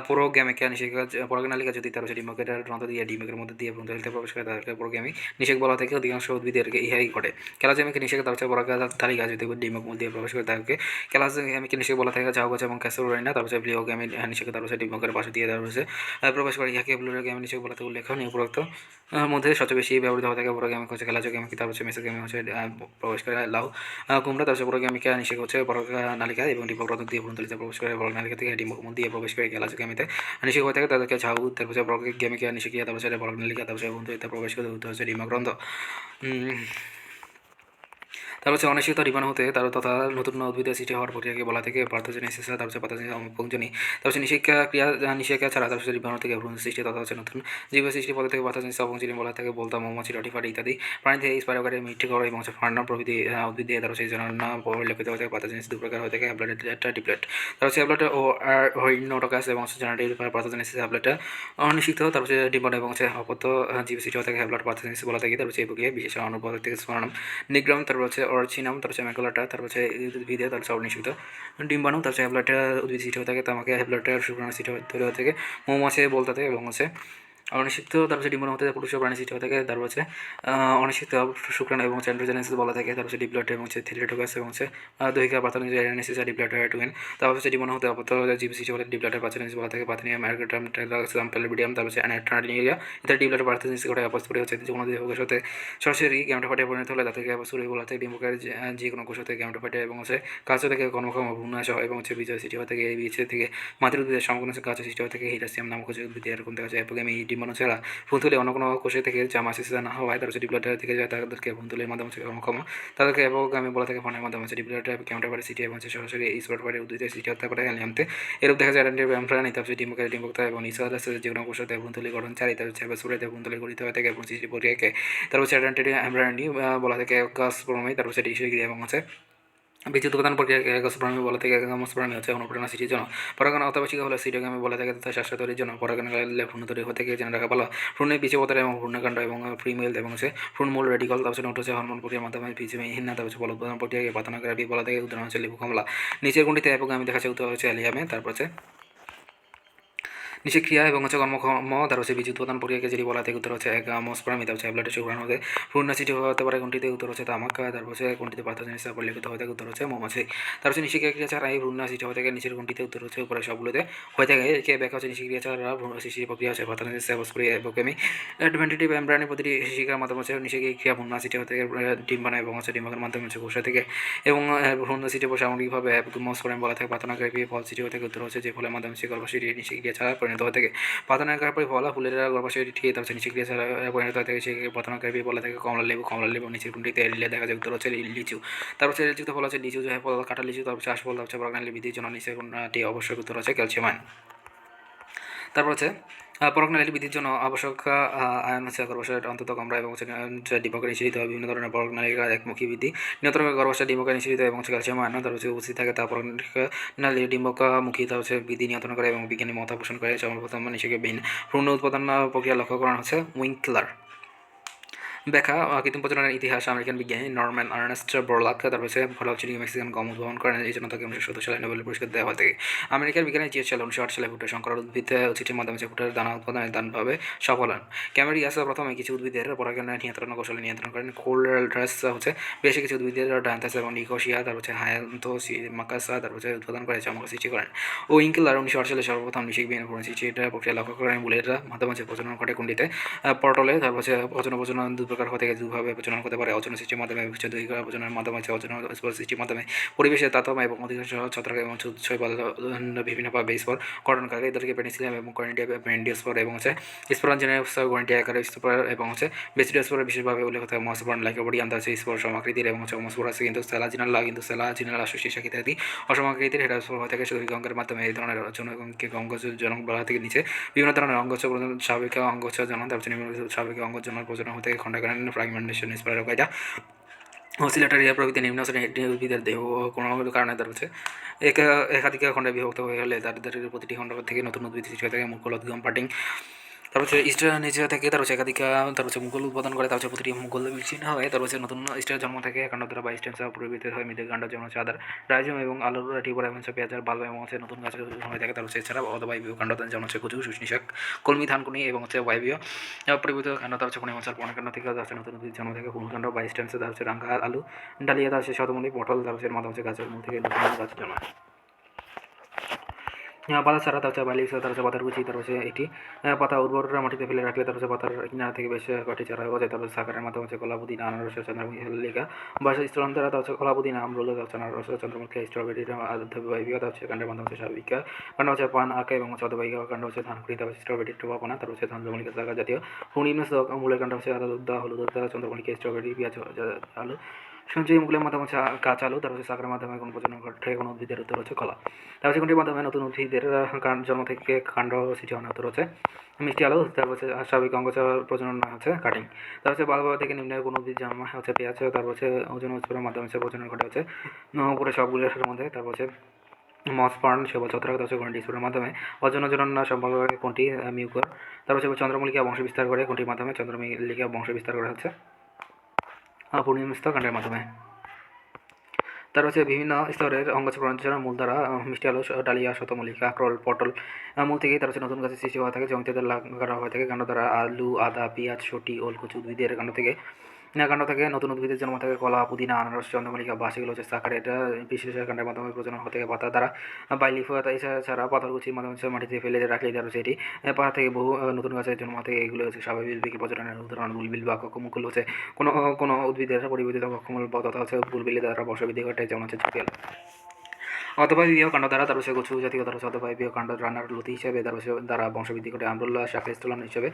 পরোগ্যামিকা নিষেক পরাগনালিকা যদি তার হচ্ছে ডিম্বকের রন্ধ্র দিয়ে ডিম্বকের মধ্যে দিয়ে ভ্রূণথলিতে প্রবেশ করে তাদেরকে পরোগ্যামি নিষেক বলা থেকে। অধিকাংশ উদ্ভিদের ইহাই ঘটে। ক্যালাজেমিকে নিষেক তার হচ্ছে পরাগনালিকা যদি ডিম্বক মূল দিয়ে প্রবেশ করে তাদেরকে ক্যালাজেমিকে নিষেক বলা থাকে। ঝাউগাছ এবং ক্যাসোরাইনা তারপর হচ্ছে ব্লিওগ্যামি নিষেক তার হচ্ছে ডিম্বকের পাশে দিয়ে তারপর হচ্ছে প্রবেশ করে। ইহাকে ব্লিওগ্যামি নিষেক বলা থেকে উল্লেখনীয়। উপরোক্ত মধ্যে সবচেয়ে বেশি ব্যবহৃত হয়ে থাকে পরোগ্যামিক হচ্ছে ক্যালাজোগ্যামিক, তারপর হচ্ছে মেসোগ্যামি হচ্ছে প্রবেশ করে লাউ কুমড়া। তার হচ্ছে পরোগ্যামিকা নিষেক হচ্ছে পরাগনালিকা এবং ডিম্বক দিয়ে ভ্রূণথলিতে প্রবেশ করে। পরাগনালিকা থেকে ডিম্বক দিয়ে প্রবেশ করে ক্যালাজোগ্যামিতে নিষেক হয়ে থাকে। তাদেরকে ঝাউ। তারপর হচ্ছে পরোগ্যামিকা নিষেকিয়া, তারপর হচ্ছে পরাগনালিকা, তারপর হচ্ছে ভ্রূণথলিতে প্রবেশ করে হচ্ছে ডিম্বগ্রন্থ। তারপর হচ্ছে অনিশ্চিত ডিম্বাণু হতে তার তথা নতুন উদ্ভিদের সৃষ্টি হওয়ার প্রক্রিয়াকে বলা থেকে পার্থোজেনেসিস। তারপর হচ্ছে পার্থোজেনিস পুংজনি। তারপর হচ্ছে নিষেকা ছাড়া তারপর হচ্ছে ডিম্বাণু থেকে ভ্রূণ সৃষ্টি তথা হচ্ছে নতুন জীবের সৃষ্টি পদ্ধতি থেকে পার্থোজেনিস অপুংজনি বলা থেকে বলতা, মৌমাছি, রটিফার ইত্যাদি প্রাণী থেকে স্পাইরোগারে মিট্রিকর এবং হচ্ছে ফার্নাম প্রভৃতি উদ্ভিদ দিয়ে তার হচ্ছে জননা পরিলক্ষিত হয়ে থাকে। পার্থোজেনিস দু প্রকার হয়ে থাকে, হ্যাপ্লয়েড ডিপ্লয়েড। তার হচ্ছে হ্যাপ্লয়েড ও হইনোটোকাস এবং হচ্ছে জেনারেটিভ পার্থোজেনিস। হ্যাপ্লয়েডটা অনিশ্চিত তারপর হচ্ছে ডিম্বাণু এবং হচ্ছে অপত্য জীব সৃষ্টি হয়ে থাকে, হ্যাপ্লয়েড পার্থোজেনিস বলা থাকে। তারপর হচ্ছে এই প্রক্রিয়া বিশেষ অনুপদ থেকে স্মরণম নিগ্রাম, তারপর হচ্ছে অর্চিনাম, তারপর হচ্ছে ম্যাকুলাটা, তারপর হচ্ছে উদ্ভিদে তার হচ্ছে অনিশ্চিত ডিম্বাণু, তার হচ্ছে হ্যাপ্লয়েড উদ্ভিদ সৃষ্টি হয়ে থাকে। তামাকে হ্যাপ্লয়েড শুক্রাণু সৃষ্টি তৈরি হয়ে থাকে মৌমাছি বলতে থাকে এবং হচ্ছে অনিশ্চিত তারপর হচ্ছে ডিম্বাণু হতে পুরুষ প্রাণী সৃষ্টি হয়ে থাকে। তারপর হচ্ছে অনিশ্চিত শুক্রাণু এবং অ্যান্ড্রোজেনেসিস বলা থাকে। তারপর হচ্ছে ডিপ্লয়েড এবং হচ্ছে থিলিটোকাস এবং হচ্ছে দৈহিকা পার্থেনোজেনেসিস আর ডিপ্লয়েড টুইন। তারপর হচ্ছে ডিম্বাণু হতে অপত্য জীব সৃষ্টি হলে ডিপ্লয়েড পার্থেনোজেনেসিস বলা থাকে। পার্থেনিয়াম, ম্যারগ্রাম, টেলাক্সাম, প্যালিবিডিয়াম, তারপর হচ্ছে অ্যানাট্রানিয়া ইত্যাদি ডিপ্লয়েড পার্থেনোজেনেসিস ঘটে। অপস্ফুরি হচ্ছে যে কোনো দেহকোষ হতে সরাসরি গ্যামেটোফাইটে পরিণত হলে তাদেরকে অপস্ফুরি বলা থাকে। ডিম্বকের যে কোনো কোষ হতে গ্যামেটোফাইটে এবং হচ্ছে কাঁচা থেকে কর্মক্ষম ভ্রূণাশ এবং হচ্ছে বীজ সৃষ্টি হয়ে থাকে। এই বীজ থেকে মাতৃ উদ্ভিদের সম্পূর্ণ কাঁচা সৃষ্টি হয়ে থাকে। হিরাসিয়াম নামক হচ্ছে উদ্ভিদ এরকম দেখা যায়। এই ডিম্বাণু ছাড়া ভ্রূণথলি অন্য কোনো কোষে থেকে জামাসিস না হওয়ায় তার হচ্ছে ডিপ্লয়েড থেকে যায় তাদেরকে ভ্রূণথলির মাধ্যমে হচ্ছে কর্মক্ষম তাদেরকে এবং আমি বলা থাকে ফোনের মাধ্যমে হচ্ছে ডিপ্লয়েড গ্যামেটোফাইটে সৃষ্টি এবং হচ্ছে সরাসরি স্পটফাইটে উদ্ভিদের সৃষ্টি হতে পারে। অ্যালিয়ামতে এরূপ দেখা যায় প্রাণী তারপর ডিম্বকের ডিম্বকতা এবং নিঃশ্বাস যে কোনো কোষতে ভ্রূণথলি গঠন চারি তার হচ্ছে সুরেতে ভ্রূণথলি গঠিত হয়ে থাকে এবং সৃষ্টি প্রক্রিয়াকে তারপর হচ্ছে অ্যাডান্টেডি বলা থাকে গাছ প্রণামী। তারপর হচ্ছে ডিসক্রিয়া এবং হচ্ছে বিদ্যুৎ উৎপাদন প্রক্রিয়াকে এগোস্পার্মি বলা থেকে এগোস্পার্মি হচ্ছে অনুপ্রেরণা সৃষ্টির জন্য। পরাগণ অত্যাবশ্যিক হলে সিডোগামি বলা থাকে তথা শ্বাস তৈরির জন্য। পরাগণ গালে ভ্রূণ তৈরি হতে থেকে জেনে রাখা ভালো। ভ্রূণের বীজপত্র এবং ভ্রূণকাণ্ড এবং ফ্রিমেল এবং হচ্ছে ভ্রূণমূল রেডিকল। তারপর নোট হচ্ছে হরমোন প্রক্রিয়ার মাধ্যমে বীজহীনা তারপর হচ্ছে ফল উৎপাদন প্রক্রিয়াকে পাতানোগ্রাফি বলা থাকে। উদাহরণ হচ্ছে লেবু কমলা। নিচের গুণটিতে এবং আমি দেখাচ্ছে উত্তর হচ্ছে অ্যালিয়ামে। তারপর হচ্ছে নিষেক্রিয়া এবং হচ্ছে কর্মক্ষম তার হচ্ছে বীজ উৎপাদন প্রক্রিয়াকে যদি বলা থাকে উত্তর হচ্ছে অ্যাগামোস্পার্ম, এটা হচ্ছে অ্যাবলেটের শুক্রাণু হতে ভ্রূণরাশিটি হতে পারে কোনটিতে, উত্তর হচ্ছে তামাক, তারপর হচ্ছে কোনটিতে পার্থজেনিস পরিলক্ষিত হয়ে থাকে, উত্তর হচ্ছে মৌমাছি। তার হচ্ছে নিষেক্রিয়া ছাড়া এই ভ্রূণরাশিটি হয়ে থাকে নিচের কোনটিতে, উত্তর হচ্ছে উপরে সবগুলোতে হয়ে থাকে। একে ব্যাখ্যা হচ্ছে নিষেক্রিয়া ছাড়া ভ্রূণ সৃষ্টির প্রক্রিয়া হচ্ছে পার্থজেনিস সেবস্প্রিয়া এবং কেমি অ্যাডভেন্টিটিভ এমব্রানের প্রতিটি শিকার মাধ্যমে হচ্ছে নিষেক্রিয়া ভ্রূণরাশিটি হতে ডিম বানায় এবং হচ্ছে ডিম্বাণুর মাধ্যমে হচ্ছে কোষা থেকে এবং ভ্রূণরাশিটি সামগ্রিকভাবে মোস্পোরেম বলা থাকে পাতনাকারী ফল সৃষ্টি হয়ে থাকে, উত্তর হচ্ছে যে ফলের মাধ্যমে সে গর্ভাশয়টি নিষেক্রিয়া ছাড়া পরিণত হয়ে থাকে। পাতনাকারী ফল ফুলের গর্ভাশয়টি ঠিক তার হচ্ছে নিষেক্রিয়া ছাড়া পরিণত হয়ে থাকে, সে পাতনাকারী বলা থাকে কমলা লেবু নিচের কোনটিতে এলে দেখা যায়, উত্তর হচ্ছে লিচু। তারপর হচ্ছে লিচুতে ফল হচ্ছে লিচু ফল কাটা লিচু, তারপর হচ্ছে আশফল হচ্ছে প্রজ্ঞান বৃদ্ধির জন্য নিচের কোনটি অবশ্যই, উত্তর হচ্ছে ক্যালসিয়াম আয়ন। তারপর হচ্ছে পরাগনালী বৃদ্ধির জন্য আবশ্যক আয়ন হচ্ছে গর্ভাশয়ের অন্তত কমরা এবং ডিম্বকে নিঃসৃত হয় বিভিন্ন ধরনের পরাগনালীর একমুখী বৃদ্ধি নিয়ন্ত্রণ গর্ভাশয় ডিম্বকে নিঃসৃত এবং ক্যালসিয়াম আয়ন তার হচ্ছে উপস্থিত থাকে, তা পরাগনালী ডিম্বকমুখী তা হচ্ছে বৃদ্ধি নিয়ন্ত্রণ করে এবং বিজ্ঞানী মত পোষণ করে। সর্বপ্রথম নিষেকবিহীন ভ্রূণ উৎপাদন প্রক্রিয়া লক্ষ্য করানো হচ্ছে উইঙ্কলার। ব্যাখ্যা কৃত্রিম প্রজননের ইতিহাস আমেরিকান বিজ্ঞানী নরম্যান আর্নেস্ট বোরলাক তারপর হচ্ছে ফলাফল চিনি মেক্সিকান গম উদ্ভাবন করেন, এই জন্য তাকে 1970 সালে নোবেল পুরস্কার দেওয়া হয় থাকে। আমেরিকার বিজ্ঞানী জিএস সালে 1908 সালে ভুট্টা সংকর উদ্ভিদ চিঠির মাধ্যমে ভুট্টার দানা উৎপাদনে দানভাবে সফল হন। ক্যামেরিয়াস প্রথমে কিছু উদ্ভিদের পরাগণের নিয়ন্ত্রণ কৌশলে নিয়ন্ত্রণ করেন। কোল্ড্রাস হচ্ছে বেশ কিছু উদ্ভিদের ডায়ান্থাস এবং নিকোসিয়া তারপর হচ্ছে হায়ান্থোসিমাকাসা তারপর হচ্ছে উৎপাদন করে চমক সৃষ্টি করেন। ও ইঙ্কেলার 1908 সালে সর্বপ্রথম নিষেকবিহীন ভ্রূণ সৃষ্টির প্রক্রিয়া লক্ষ্য করেন। বুলের মাধ্যমে প্রজনন ঘটে কোনটিতে, পটলে। তারপর হচ্ছে প্রজনন দুই প্রকার হতে দুভাবে প্রজনন করতে পারে, অজন সৃষ্টির মাধ্যমে দৈহিক প্রজননের মাধ্যমে আছে অজন স্পর সৃষ্টির মাধ্যমে পরিবেশের তাপমাত্রা এবং অধিকাংশ ছত্রাক এবং শৈবাল বিভিন্নভাবে স্পর গঠনকারী, এদেরকে পেনিসিলিয়াম এবং কর্নিডিয়া ব্র্যান্ডিওস্পোর এবং হচ্ছে স্পোরাঞ্জেনিয়াস গর্নিটিয়া আকারে স্পোর এবং হচ্ছে বেসিডিওস্পোর বিশেষভাবে উল্লেখ হতে মসপরন লাইকোপোডিয়াম তার হচ্ছে স্পর সমাকৃতির এবং হচ্ছে হোমোস্পোর আছে কিন্তু সেলাজিনাল সুশিশাক ইত্যাদি অসমাকৃতির হেটাস্পোর হয়ে থাকে দৈহিক অঙ্গের মাধ্যমে। এই ধরনের অঙ্গজনক বলা থেকে নিচে বিভিন্ন ধরনের অঙ্গজ স্বাভাবিক অঙ্গজ জনন তার হচ্ছে স্বাভাবিক অঙ্গজ জনন প্রজনন হতে খণ্ডাকরণ ফ্রাগমেন্টেশন স্পাইরাল কায়দা অসিলেটরিয়া প্রভৃতি নিম্ন শ্রেণীর উদ্ভিদের দেহ কোনো কারণে তার হচ্ছে একাধিক খণ্ডে বিভক্ত হয়ে হলে তাদের প্রতিটি খণ্ড থেকে নতুন উদ্ভিদ সৃষ্টি হয়ে থাকে। মুকুল উদ্গম পাটিং তার হচ্ছে স্টার নিচে থেকে তার হচ্ছে একাধিক তার হচ্ছে মুকুল উৎপাদন করে, তার হচ্ছে প্রতিটি মুকুল বিচ্ছিন্ন হয়, তার হচ্ছে নতুন স্টার জন্ম থেকে কাণ্ড দ্বারা বা স্টেম পরিবর্তিত হয় মৃত কাণ্ড যেমন হচ্ছে আদার রাইজম এবং আলুর টিউবার এবং হচ্ছে পেঁয়াজের বাল্ব এবং হচ্ছে নতুন গাছ হয়ে থাকে। তার হচ্ছে এছাড়া অদবায়বীয় কাণ্ড যেমন হচ্ছে কুচু শুষ্নি শাক কলমি ধানকুনি এবং হচ্ছে বায়বীয় পরিবর্তিত কাণ্ড তার হচ্ছে পরিমাচার পণকাণ্ড থেকে হচ্ছে নতুন উদ্ভিদ জন্ম থেকে ফুলকাণ্ড বা স্টেমসে তার হচ্ছে রাঙ্গা আলু ডালিয়া তার হচ্ছে শতমূলী পটল তার হচ্ছে মাথা হচ্ছে গাছের মূল থেকে নতুন গাছ জন্মায়। পাতা ছাড়া তার হচ্ছে বালি তার হচ্ছে পাতার কুচি তার হচ্ছে এটি পাতা উর্বর মাটিতে ফেলে রাখলে তার হচ্ছে পাতার কিনারা থেকে বেশ কটি চারা হয়ে যায়। তার হচ্ছে সাকারের মাধ্যমে হচ্ছে কলা পুদিনা আনারস চন্দ্রমুখী বা স্থলান্তরা তার হচ্ছে কলা পুদিনা আমরুল তার হচ্ছে আনারস চন্দ্রমুখী স্ট্রবেরি অর্ধবাহিকা তার হচ্ছে কাণ্ডের মাধ্যমে হচ্ছে স্বাভাবিকা কাণ্ড হচ্ছে পান আঁকা এবং হচ্ছে অর্ধবাহিকা কাণ্ড হচ্ছে ধানকুড়ি তার হচ্ছে স্ট্রবেরি টোপাপানা তার হচ্ছে চন্দ্রমল্লিকা শাখা জাতীয় মূলের কাণ্ড হচ্ছে আদা দুধ হলুদ চন্দ্রমল্লিকা স্ট্রবেরি পেঁয়াজ আলু সঞ্চয়ী মুকুলের মাধ্যমে হচ্ছে কাঁচা আলু তার হচ্ছে সাকারের মাধ্যমে কোনো প্রজনন ঘটে কোনো উদ্ভিদের উত্তর হচ্ছে কলা। তার হচ্ছে কোনটির মাধ্যমে নতুন উদ্ভিদের জন্ম থেকে কাণ্ড সৃষ্টি হওয়ার উত্তর হচ্ছে মিষ্টি আলু। তারপর হচ্ছে স্বাভাবিক অঙ্গ প্রজনন হচ্ছে কাটিং। তার হচ্ছে বাল্ব থেকে নিম্নের কোনো উদ্ভিদ জন্ম হচ্ছে পেঁয়াজ, তারপর হচ্ছে ওজন উৎপাদনের মাধ্যমে হচ্ছে প্রজনন ঘটে হচ্ছে উপরে সবগুলোর মধ্যে। তারপর হচ্ছে মসপার্ন সেবা ছত্রাক তার হচ্ছে কোনটি স্পোরের মাধ্যমে অজনজনন সম্পর্ক কোনটি মিউকর। তারপর হচ্ছে চন্দ্রমল্লিকা বংশ বিস্তার করে কোনটির মাধ্যমে চন্দ্রমল্লিকা বংশ বিস্তার করা হচ্ছে পূর্ণিমস্থ কাণ্ডের মাধ্যমে। তার হচ্ছে বিভিন্ন স্তরের অঙ্গজ প্রণোদনা মূল দ্বারা মিষ্টি আলু ডালিয়া শতমল্লিকা কাঁকরোল পটল মূল থেকেই তার হচ্ছে নতুন গাছের সৃষ্টি হওয়া থাকে, জমিতে লাগানো হয়ে থাকে। কাণ্ড দ্বারা আলু আদা পেঁয়াজ শটি ওল কচু উদ্ভিদের কাণ্ড থেকে নতুন উদ্ভিদের জন্ম থেকে কলা পুদিনা আনারস চন্দ্রমল্লিকা বা সেগুলো হচ্ছে সাকার, এটা বিশেষ কাণ্ডের মাধ্যমে প্রজনন হতে পাতা দ্বারা বাইলিফ এছাড়া পাতার কুচির মাধ্যমে হচ্ছে মাটিতে ফেলে রাখলে তার হচ্ছে এটি পাতা থেকে বহু নতুন গাছের জন্ম থেকে এগুলো হচ্ছে স্বাভাবিক প্রজননের উদাহরণ। বুলবিল বা কক্ষমুকুল হচ্ছে কোনো কোনো উদ্ভিদের পরিবর্তিত কক্ষমূল তথা হচ্ছে বুলবিলি দ্বারা বর্ষবৃদ্ধি ঘটে যেমন হচ্ছে ঝুঁকেল। অর্ধবায়বীয় কাণ্ড দ্বারা তার হচ্ছে কচু জাতীয় তার হচ্ছে অর্ধবায়বীয় কাণ্ড রান্নার লতি হিসেবে তার হচ্ছে দ্বারা বংশবৃদ্ধি ঘটে। আমরুল্লাহ শাখা স্থলন হিসেবে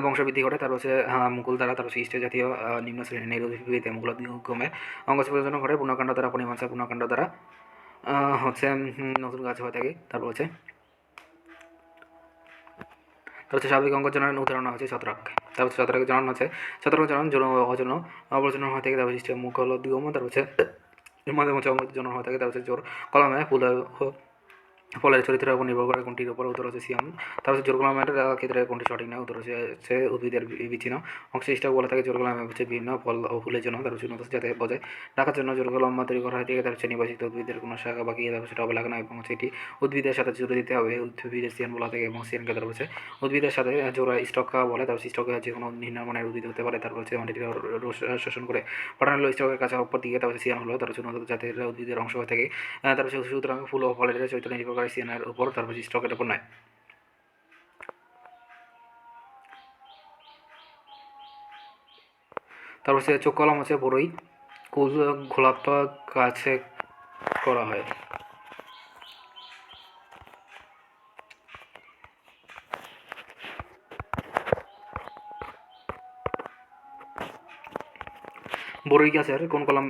বংশবৃদ্ধি ঘটে। তার হচ্ছে মুকুল দ্বারা তার হচ্ছে ইষ্ট জাতীয় নিম্ন শ্রেণীর উদ্ভিদে মুকুলগমের অঙ্গজ প্রজনন ঘটে। পূর্ণকাণ্ড দ্বারা পরিমাংসা পূর্ণকাণ্ড দ্বারা হচ্ছে নতুন গাছ হয়ে থাকে। তারপর হচ্ছে স্বাভাবিক অঙ্গ জননের উদাহরণ হচ্ছে ছত্রাক। তারপর ছত্রাক জনন হচ্ছে ছত্রাক জনন অজন্য অবর্জনন হয়ে থাকে। তারপর হচ্ছে মুকুলোদ্গম তার হচ্ছে মাঝে মাঝে অঙ্গ জনন হয়ে থাকে। তার হচ্ছে জোর কলমে ফুল ফলের চরিত্রের উপর নির্ভর করে কোনটির উপর উত্তর হচ্ছে সিয়াম। তারপর হচ্ছে জোরগোলামের ক্ষেত্রে কোনটি সঠিক নয়, উত্তর হচ্ছে উদ্ভিদের বিচ্ছিন্ন অংশবিশিষ্ট বলে থাকে। জোরগোলাম হচ্ছে বিভিন্ন ফল ও ফুলের জন্য তার হচ্ছে উন্নত যাতে বজায় রাখার জন্য জোরগোলাম তৈরি করা হয় থেকে তার হচ্ছে নির্বাচিত উদ্ভিদের কোনো শাখা বাকি তারপর সেটা হবে লাগানো এবং হচ্ছে এটি উদ্ভিদের সাথে জুড়ে দিতে হবে উদ্ভিদের সিয়ান বলা থাকে এবং সিয়ানকে তারপর হচ্ছে উদ্ভিদের সাথে জোড়া স্টকা বলে। তারপর স্টকে যে কোনো নিম্নমানের উদ্ভিদ হতে পারে। তারপর হচ্ছে মাটিতে রস শোষণ করে পাঠানো হলো স্টকের কাছে উপর দিকে তারপর সিয়ান হলো তার হচ্ছে উন্নত জাতের উদ্ভিদের অংশ হয়ে থাকে। তারপর সুতরাং ফুল ও ফলের চরিত্র নির্ভর করে সিয়ানের উপর তারপর স্টকের উপর নয়। তারপর হচ্ছে চোখ কলম হচ্ছে বড়ই কুল গোলাপ গাছে করা হয়। বরই গাছের কোন কলম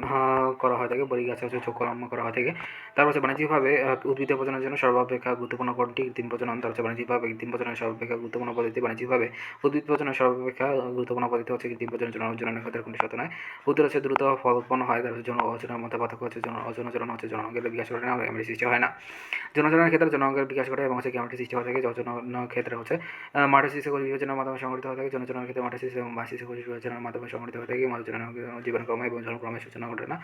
করা হয় থাকে? বরই গাছে হচ্ছে চোখ কলম করা হয় থাকে। তারপর হচ্ছে বাণিজ্যিকভাবে উদ্ভিদের প্রজননের জন্য সর্বাপেক্ষা গুরুত্বপূর্ণ কোনটি? কৃত্রিম প্রজনন। তার হচ্ছে বাণিজ্যিকভাবে কৃত্রিম প্রজননের সর্বাপেক্ষা গুরুত্বপূর্ণ পদ্ধতি বাণিজ্যিকভাবে উদ্ভিদ প্রজননের সর্বাপেক্ষা গুরুত্বপূর্ণ পদ্ধতি হচ্ছে কৃত্রিম প্রজনের জন্য অজননের ক্ষেত্রে কোনটি সত্য নয়? উত্তর হচ্ছে দ্রুত ফল উৎপন্ন হয়। তার হচ্ছে যৌন অজনের মধ্যে পার্থক্য হচ্ছে অজনন হচ্ছে যৌনাঙ্গের বিকাশ ঘটে না, গ্যামেটের সৃষ্টি হয় না। যৌনজনের ক্ষেত্রে যৌনাঙ্গের বিকাশ ঘটে এবং হচ্ছে গ্যামেটের সৃষ্টি হয়ে থাকে। অজনন ক্ষেত্রে হচ্ছে মাঠের শিশু কোষ বিভাজনের মাধ্যমে সংঘটিত হয়ে থাকে। যৌনজনের ক্ষেত্রে মাঠের শিশু এবং শিশু কোষ বিভাজনের মাধ্যমে সংঘটিত হয়ে থাকে। জীবনক্রমে এবং জনক্রমে সূচনা ঘটে না।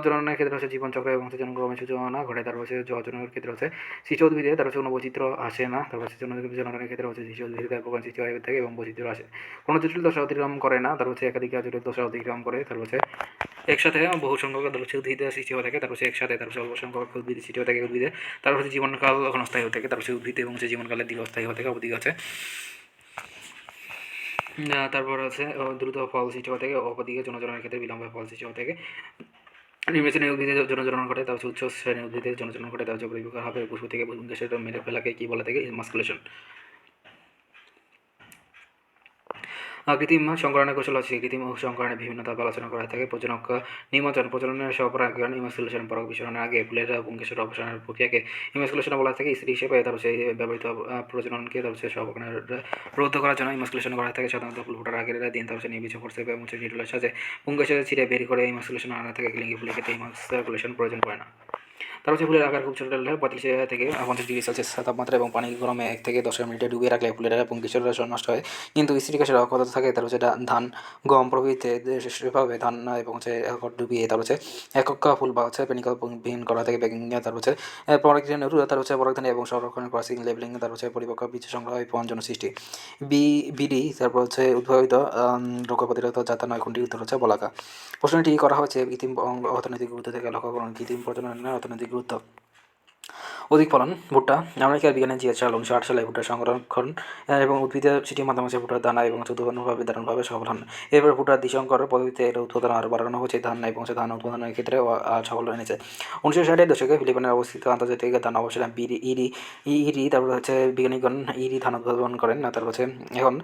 জননের ক্ষেত্রে হচ্ছে জীবনচক্র এবং হচ্ছে জনক্রমে সূচনা ঘটে। তারপর হচ্ছে অজনের ক্ষেত্রে হচ্ছে সৃষ্ট উদ্ভিদে তার হচ্ছে কোনো বৈচিত্র্য আসে না। তারপর হচ্ছে জননের ক্ষেত্রে হচ্ছে সৃষ্ট উদ্ভিদে তার প্রকার সৃষ্টি হয়ে থাকে এবং বৈচিত্র্য আসে, কোনো জটিল দশা অতিক্রম করে না। তারপর হচ্ছে একাধিক জটিল দশা অতিক্রম করে। তারপর হচ্ছে একসাথে বহু সংখ্যক হচ্ছে উদ্ভিদের সৃষ্টি হয়ে থাকে। তারপর হচ্ছে একসাথে তারপর অল্প সংখ্যক উদ্ভিদ সৃষ্টি হয়ে থাকে উদ্ভিদে। তারপর হচ্ছে জীবনকাল ক্ষণস্থায়ী হয়ে থাকে। তারপর হচ্ছে উদ্ভিদ এবং হচ্ছে জীবনকালের দীর্ঘস্থায়ী হয়ে থাকে। অবধি আছে তারপর হচ্ছে দ্রুত ফল সৃষ্টি হয়ে থাকে। অপদিকে জনজনের ক্ষেত্রে বিলম্বে ফল সৃষ্টি হয়ে থাকে। নিম্ন শ্রেণীর উদ্ভিদের জনজনন ঘটে। তার হচ্ছে উচ্চ শ্রেণীর উদ্ভিদের জনজনন ঘটে। তার হচ্ছে পরিবেশ হবে পুষ্প থেকে গ্যাসের মেরে ফেলাকে কী বলা থাকে? মাস্কুলেশন। কৃত্রিম সংকরণের কৌশল আছে। কৃত্রিম সংকরণের বিভিন্ন ধাপ আলোচনা করা থাকে। প্রজনক নিমজ্জন প্রজননের সহপরাগণ ইমাস্কুলেশন পরাগ বিসরণের আগে ফুলের পুংকেশর অবসানের প্রক্রিয়াকে ইমাস্কুলেশন বলা থাকে। স্ত্রী হিসেবে তার হচ্ছে ব্যবহৃত প্রজননকে তার হচ্ছে সহপরাগণের রোধ করার জন্য ইমাস্কুলেশন করা থাকে। সাধারণত ফুল ফোটার আগের দিন তার হচ্ছে নির্বীজ ফোর্সে এবং হচ্ছে নিউট্রালের সাথে পুংকেশরে ছিঁড়ে বের করে ইমাস্কুলেশন আনা থাকে। লিঙ্গি ফুলের ক্ষেত্রে ইমাস্কুলেশন প্রয়োজন পড়ে না। তার হচ্ছে ফুলের আকার খুব ছোটো হলে 45 থেকে 50 ডিগ্রি সেলসিয়াস তাপমাত্রা এবং পানি গরমে 1 থেকে 10 মিনিটে ডুবিয়ে রাখলে ফুলের পুংকেশর নষ্ট হয়। কিন্তু স্ত্রী কেশর অক্ষত থাকে। তার হচ্ছে ধান গম প্রভৃতিতে সেভাবে ধান এবং হচ্ছে ডুবিয়ে তার হচ্ছে একক ফুল বা হচ্ছে পেনিকল বিহীন করা থাকে। ব্যাগিং তার হচ্ছে পরাগধানের তার হচ্ছে পরাগধানী এবং সংরক্ষণের ক্রসিং লেবলিং তার হচ্ছে পরিপক্ক বীজ সংগ্রহ এবং জনসৃষ্টি। বিডি তারপর হচ্ছে উদ্ভাবিত রোগ প্রতিরোধ জাত নয় কোনটি? উত্তর হচ্ছে বলাকা। প্রশ্নটি করা হচ্ছে কৃত্রিম অর্থনৈতিক গুরুত্ব থেকে লক্ষ্য করুন। কৃত্রিম প্রজননের অর্থনৈতিক গুরুত্ব। অধিক ফলন। ভুট্টা। আমেরিকার বিজ্ঞানী জিএস চার্লস 1908 সালে ভুট্টা সংরক্ষণ এবং উদ্ভিদের সিটির মাধ্যমে ভুট্টার দানা এবং উৎপাদনভাবে দারুণভাবে সফল হন। এরপর ভুট্টার দ্বিসংকর পদ্ধতিতে এর উৎপাদন আরও বাড়ানো হয়েছে। ধান এবং ধান উৎপাদনের ক্ষেত্রে সফল এনেছে। 1960-এর দশকে ফিলিপাইনের অবস্থিত আন্তর্জাতিক ধান অবসরে ইরি তারপর হচ্ছে বিজ্ঞানীগণ ইরি ধান উদ্ভাবন করেন। তারপর হচ্ছে এখন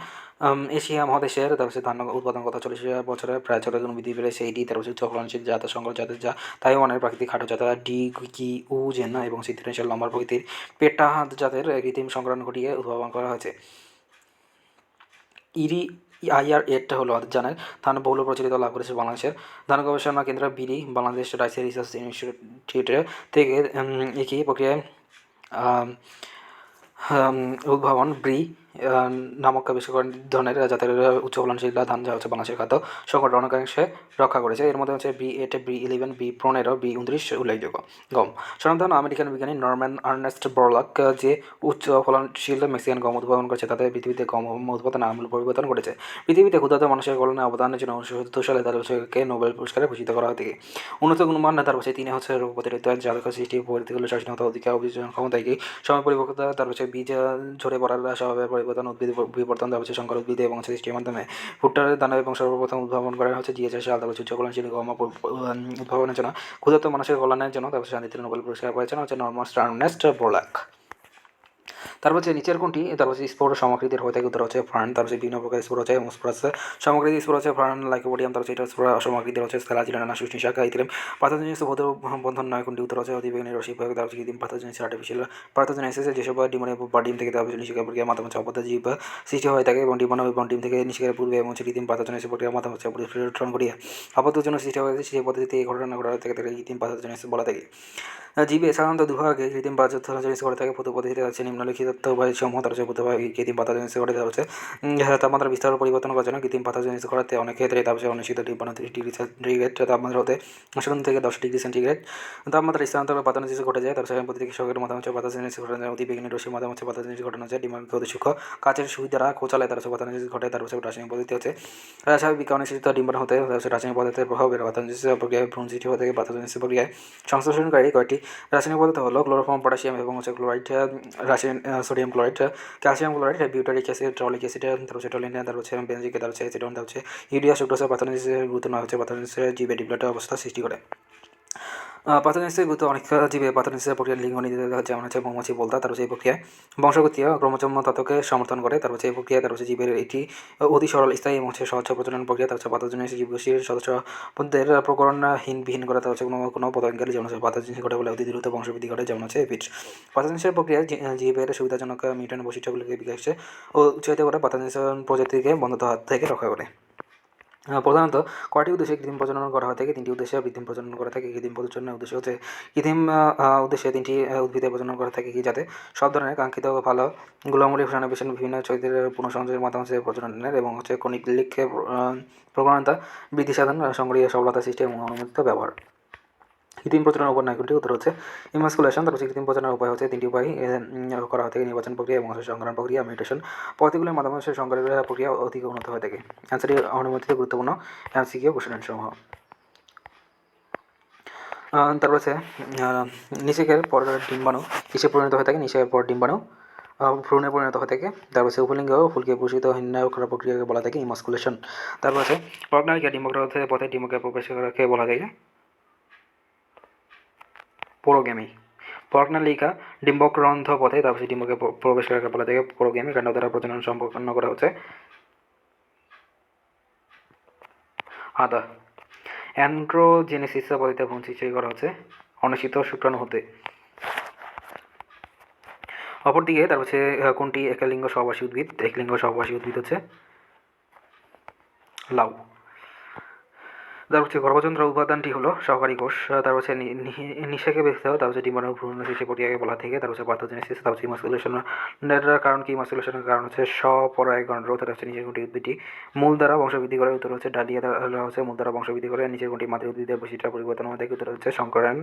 এশিয়া মহাদেশের তার হচ্ছে ধান উৎপাদন গত 40 বছরে প্রায় 4 গুণ বৃদ্ধি পেয়েছে। এটি তার হচ্ছে উচ্চ ফলনশীল জাত সংকর জাতের যা তাইওয়ানের প্রাকৃতিক খাটো জাত ডি কিউ জেন এবং সৃষ্টিশীল লম্বার প্রকৃতির পেটা জাতের কৃত্রিম সংকরণ ঘটিয়ে উদ্ভাবন করা হয়েছে। ইরি IR-8 হলো জানেন ধান বহুল প্রচলিত লাভ করেছে বাংলাদেশের ধান গবেষণা কেন্দ্র BD Bangladesh rice research institute থেকে একই প্রক্রিয়ায় উদ্ভাবন ব্রি নামক বিশেষ ধরনের জাতের উচ্চ ফলনশীল ধান যা হচ্ছে বাংলাদেশের খাদ্য সংকট অনেকাংশে রক্ষা করেছে। এর মধ্যে হচ্ছে B8, B11, B15, B19 উল্লেখযোগ্য। গম। স্বনামধন্য আমেরিকান বিজ্ঞানী নরম্যান আর্নেস্ট বোরলাক যে উচ্চ ফলনশীল মেক্সিকান গম উদ্ভাবন করেছে তাতে পৃথিবীতে গম উৎপাদনে আমূল পরিবর্তন ঘটেছে। পৃথিবীতে ক্ষুধার্ত মানুষের কল্যাণে অবদানের জন্য 1970 সালে তার হচ্ছে নোবেল পুরস্কারে ভূষিত করা হয় থেকে। উন্নত গুণমান তার হচ্ছে তিনি হচ্ছে রোগ প্রতিরোধ জাতক সৃষ্টি প্রতিকূল সচেতনতা অধিকার অভিযোজন ক্ষমতায় সময় পরিবর্তন তার হচ্ছে বীজ ঝরে পড়ার স্বভাবের পরিবর্তন উদ্ভিদ বিবর্তন দেওয়া হচ্ছে সংকর উদ্ভিদ এবং সৃষ্টির মাধ্যমে ভুট্টার দানা এবং সর্বপ্রথম উদ্ভাবন করা হচ্ছে জিএস সাল তার হচ্ছে উচ্চ ফলনশীল গম উদ্ভাবনের জন্য ক্ষুধার্ত মানুষের কল্যাণের জন্য তার শান্তিতে নোবেল পুরস্কার পেয়েছেন হচ্ছে নরম্যান আর্নেস্ট বোরলাক। তারপর হচ্ছে নিচের কোনটি তারপর হচ্ছে স্পোর সামগ্রীদের হয়ে থাকে, উত্তর হচ্ছে ফার্ন। তারপর হচ্ছে বিভিন্ন প্রকার স্পোর হচ্ছে এবং স্পোর আছে সামগ্রী স্পোর হচ্ছে ফার্ন লাইকোপোডিয়াম। তারপর হচ্ছে এটা স্পোর সামগ্রীদের হচ্ছে স্যালাজিলানা সুষ্টি শাখা ইত্যাদি। পাথোজেনিস ভৌত বন্ধন নয় কোনটি, উত্তর হচ্ছে অতিবেগুনি রশ্মি প্রয়োগ। তারপর হচ্ছে কৃত্রিম পাথোজেনিস আর্টিফিশিয়াল পাথোজেনিস যেসব ডিমে বা ডিম থেকে তারপর নিষেকের প্রক্রিয়ার মাধ্যমে হচ্ছে অপত্য জীব সৃষ্টি হয়ে থাকে এবং ডিমানো এবং ডিম থেকে নিষেকের পূর্বে এবং হচ্ছে কৃত্রিম পাথোজেনিস প্রক্রিয়ার মাধ্যমে হচ্ছে পরিবর্তন করিয়ে অপত্যের জন্য সৃষ্টি হয়েছে সেই পদ্ধতিতে এই ঘটনা ঘটা থেকে তাকে কৃত্রিম পাথোজেনিস বলা থাকে। জীবে সাধারণত দুভাগে কৃত্রিম পাথোজেনিস করে থাকে। প্রথম পদ্ধতিতে হচ্ছে নিম্নলিখিত সমূহ, তার হচ্ছে প্রথমে কৃত্রিম পাথোজেনিস ঘটে হচ্ছে তাপমাত্রা বিস্তার পরিবর্তন করার জন্য কৃত্রিম পাথোজেনিস ঘটাতে অনেক ক্ষেত্রে তাপমাত্রা অনুষ্ঠিত 52 ডিগ্রি সেন্টিগ্রেড তাপমাত্রা হতে 7 থেকে 10 ডিগ্রি সেন্টিগ্রেড তাপমাত্রা স্থানান্তর পাথোজেনিস ঘটে যায়। তার সাথে প্রতিটি কৃষকের মাধ্যমে হচ্ছে পাথোজেনিস ঘটনা অতিবেগুনি রশ্মির মাধ্যমে হচ্ছে পাথোজেনিস ঘটানো যায়। ডিমাকে অতি সূক্ষ্ম কাচের সুই দ্বারা খোঁচালে তার হচ্ছে পাথোজেনিস ঘটে। তার হচ্ছে রাসায়নিক পদ্ধতি হচ্ছে স্বাভাবিক কারণে সৃষ্ট ডিম্বাণু হতে রাসায়নিক পদার্থের প্রভাবে পাথোজেনিস প্রক্রিয়ায় ভ্রূণ সৃষ্টি হয়ে থাকে। পাথোজেনিস প্রক্রিয়ায় সংশ্লেষণকারী কয়েকটি রাসায়নিক পদার্থ হলো ক্লোরোফর্ম, পটাশিয়াম এবং হচ্ছে ক্লোরাইড, রাসায়ন sodium chloride, calcium chloride, butyric acid, ট্রলিক অ্যাসিড, তার হচ্ছে টলিন, তার হচ্ছে বেনজিক, তার হচ্ছে অ্যাসিডন, তার হচ্ছে ইউরিয়া সুক্রোজ। পাথোজেনিসের গুরুত্ব না হচ্ছে পাথোজেনিসের জীবে ডিপ্লয়েড অবস্থা সৃষ্টি করে। পাথোজেনিসের গুরুত্ব অনেক জীবে পাথোজেনিসের প্রক্রিয়া লিঙ্গ নীতিতে যেমন হচ্ছে মৌমাছি বলতা। তার হচ্ছে এই প্রক্রিয়ায় বংশগতীয় ক্রোমোজোম তত্ত্বকে সমর্থন করে। তার হচ্ছে এই প্রক্রিয়া তার হচ্ছে জীবের একটি অতি সরল স্থায়ী এবং হচ্ছে সহজ প্রজনন প্রক্রিয়া। তার হচ্ছে পাথোজেনিস জীবগোষ্ঠীর সদস্যদের প্রকরণহীন করে। তার হচ্ছে কোনো পদাঙ্গালী যেমন হচ্ছে পাথোজেনিস ঘটে বলে অতি দ্রুত বংশবৃদ্ধি ঘটে যেমন হচ্ছে এপিড। পাথোজেনিসের প্রক্রিয়ায় জীবের সুবিধাজনক মিউটেন্ট বৈশিষ্ট্যগুলিকে বিকাশে ও উৎসাহিত করে পাথোজেনিস প্রজাতিকে বন্ধুত্ব হাত থেকে রক্ষা করে। প্রধানত কয়টি উদ্দেশ্যে কৃত্রিম প্রজনন করা হয়ে থাকে? 3টি উদ্দেশ্যে কৃত্রিম প্রজনন করা থাকে। কৃত্রিম প্রজননের উদ্দেশ্য হচ্ছে কৃত্রিম উদ্দেশ্যে 3টি উদ্ভিদে প্রজনন করা থাকে কি যাতে সব ধরনের কাঙ্ক্ষিত ভালো গুলামুলি ফসানো বিভিন্ন চরিত্রের পুনঃসংযোগের মাধ্যমে হচ্ছে প্রজননের এবং হচ্ছে কণিক প্রবণতা বৃদ্ধি সাধন সংগ্রহীয় সফলতা সৃষ্টি এবং অনুমোদিত ব্যবহার। কৃত্রিম প্রজননের উপর নায়কটি উত্তর হচ্ছে ইমাস্কুলেশন। তার হচ্ছে কৃত্রিম প্রজননের উপায় হচ্ছে 3টি উপায় করা হয়ে থাকে: নির্বাচন প্রক্রিয়া এবং সংকরণ প্রক্রিয়া, মিউটেশন। পদ্ধতিগুলির মাধ্যমে সংকরণের প্রক্রিয়া অধিক উন্নত হয়ে থাকে। অ্যান্সারটি অনুমোদিত গুরুত্বপূর্ণ এমসিকিউ কোশ্চেন সমূহ। তারপর হচ্ছে নিষেকের পর ডিম্বাণু কিসে পরিণত হয়ে থাকে? নিষেকের পর ডিম্বাণু ভ্রূণে পরিণত হয়ে থাকে। তারপর হচ্ছে উপলিঙ্গ ফুলকে পোষিত হিন্নায় করার প্রক্রিয়াকে বলা থাকে ইমাস্কুলেশন। তারপর হচ্ছে প্রজ্ঞালিকা ডিম্বগ্রন্থের পথে ডিম্বকে প্রবেশ করাকে বলা থাকে পোরোগ্যামি। প্রজ্ঞালিকা ডিম্বগ্রন্থ পথে তারপর ডিম্বকে প্রবেশ করাকে বলা থাকে পোরোগ্যামি। কাণ্ড দ্বারা প্রজনন সম্পন্ন করা হচ্ছে আদা। অ্যান্ড্রোজেনেসিস পদ্ধতিতে ভ্রূণ সৃষ্টি করা হচ্ছে অনিশ্চিত শুক্রাণু হতে। অপরদিকে তার হচ্ছে কোনটি একলিঙ্গ সহবাসী উদ্ভিদ? একলিঙ্গ সহবাসী উদ্ভিদ হচ্ছে লাউ। তার হচ্ছে গর্ভযন্ত্র উপাদানটি হলো সহকারী কোষ। তার হচ্ছে নিষেকে ব্যতীত তার হচ্ছে ডিম্বাণু ভ্রূণ সৃষ্টি প্রক্রিয়াকে বলা থেকে। তার হচ্ছে পাথোজেনেসিস। তার হচ্ছে ইমাস্কুলেশনের কারণ কি? ইমাস্কুলেশনের কারণ হচ্ছে স্বপরাগণ রোধ। তার হচ্ছে নিচের কোনটি উদ্ভিদটি মূল দ্বারা বংশবৃদ্ধি করে? উত্তর হচ্ছে ডালিয়া হচ্ছে মূল দ্বারা বংশবৃদ্ধি করে। নিচের কোনটি মাতৃ উদ্ভিদের বৈশিষ্ট্য পরিবর্তন হয়ে থাকে? উত্তর হচ্ছে সংকরণ।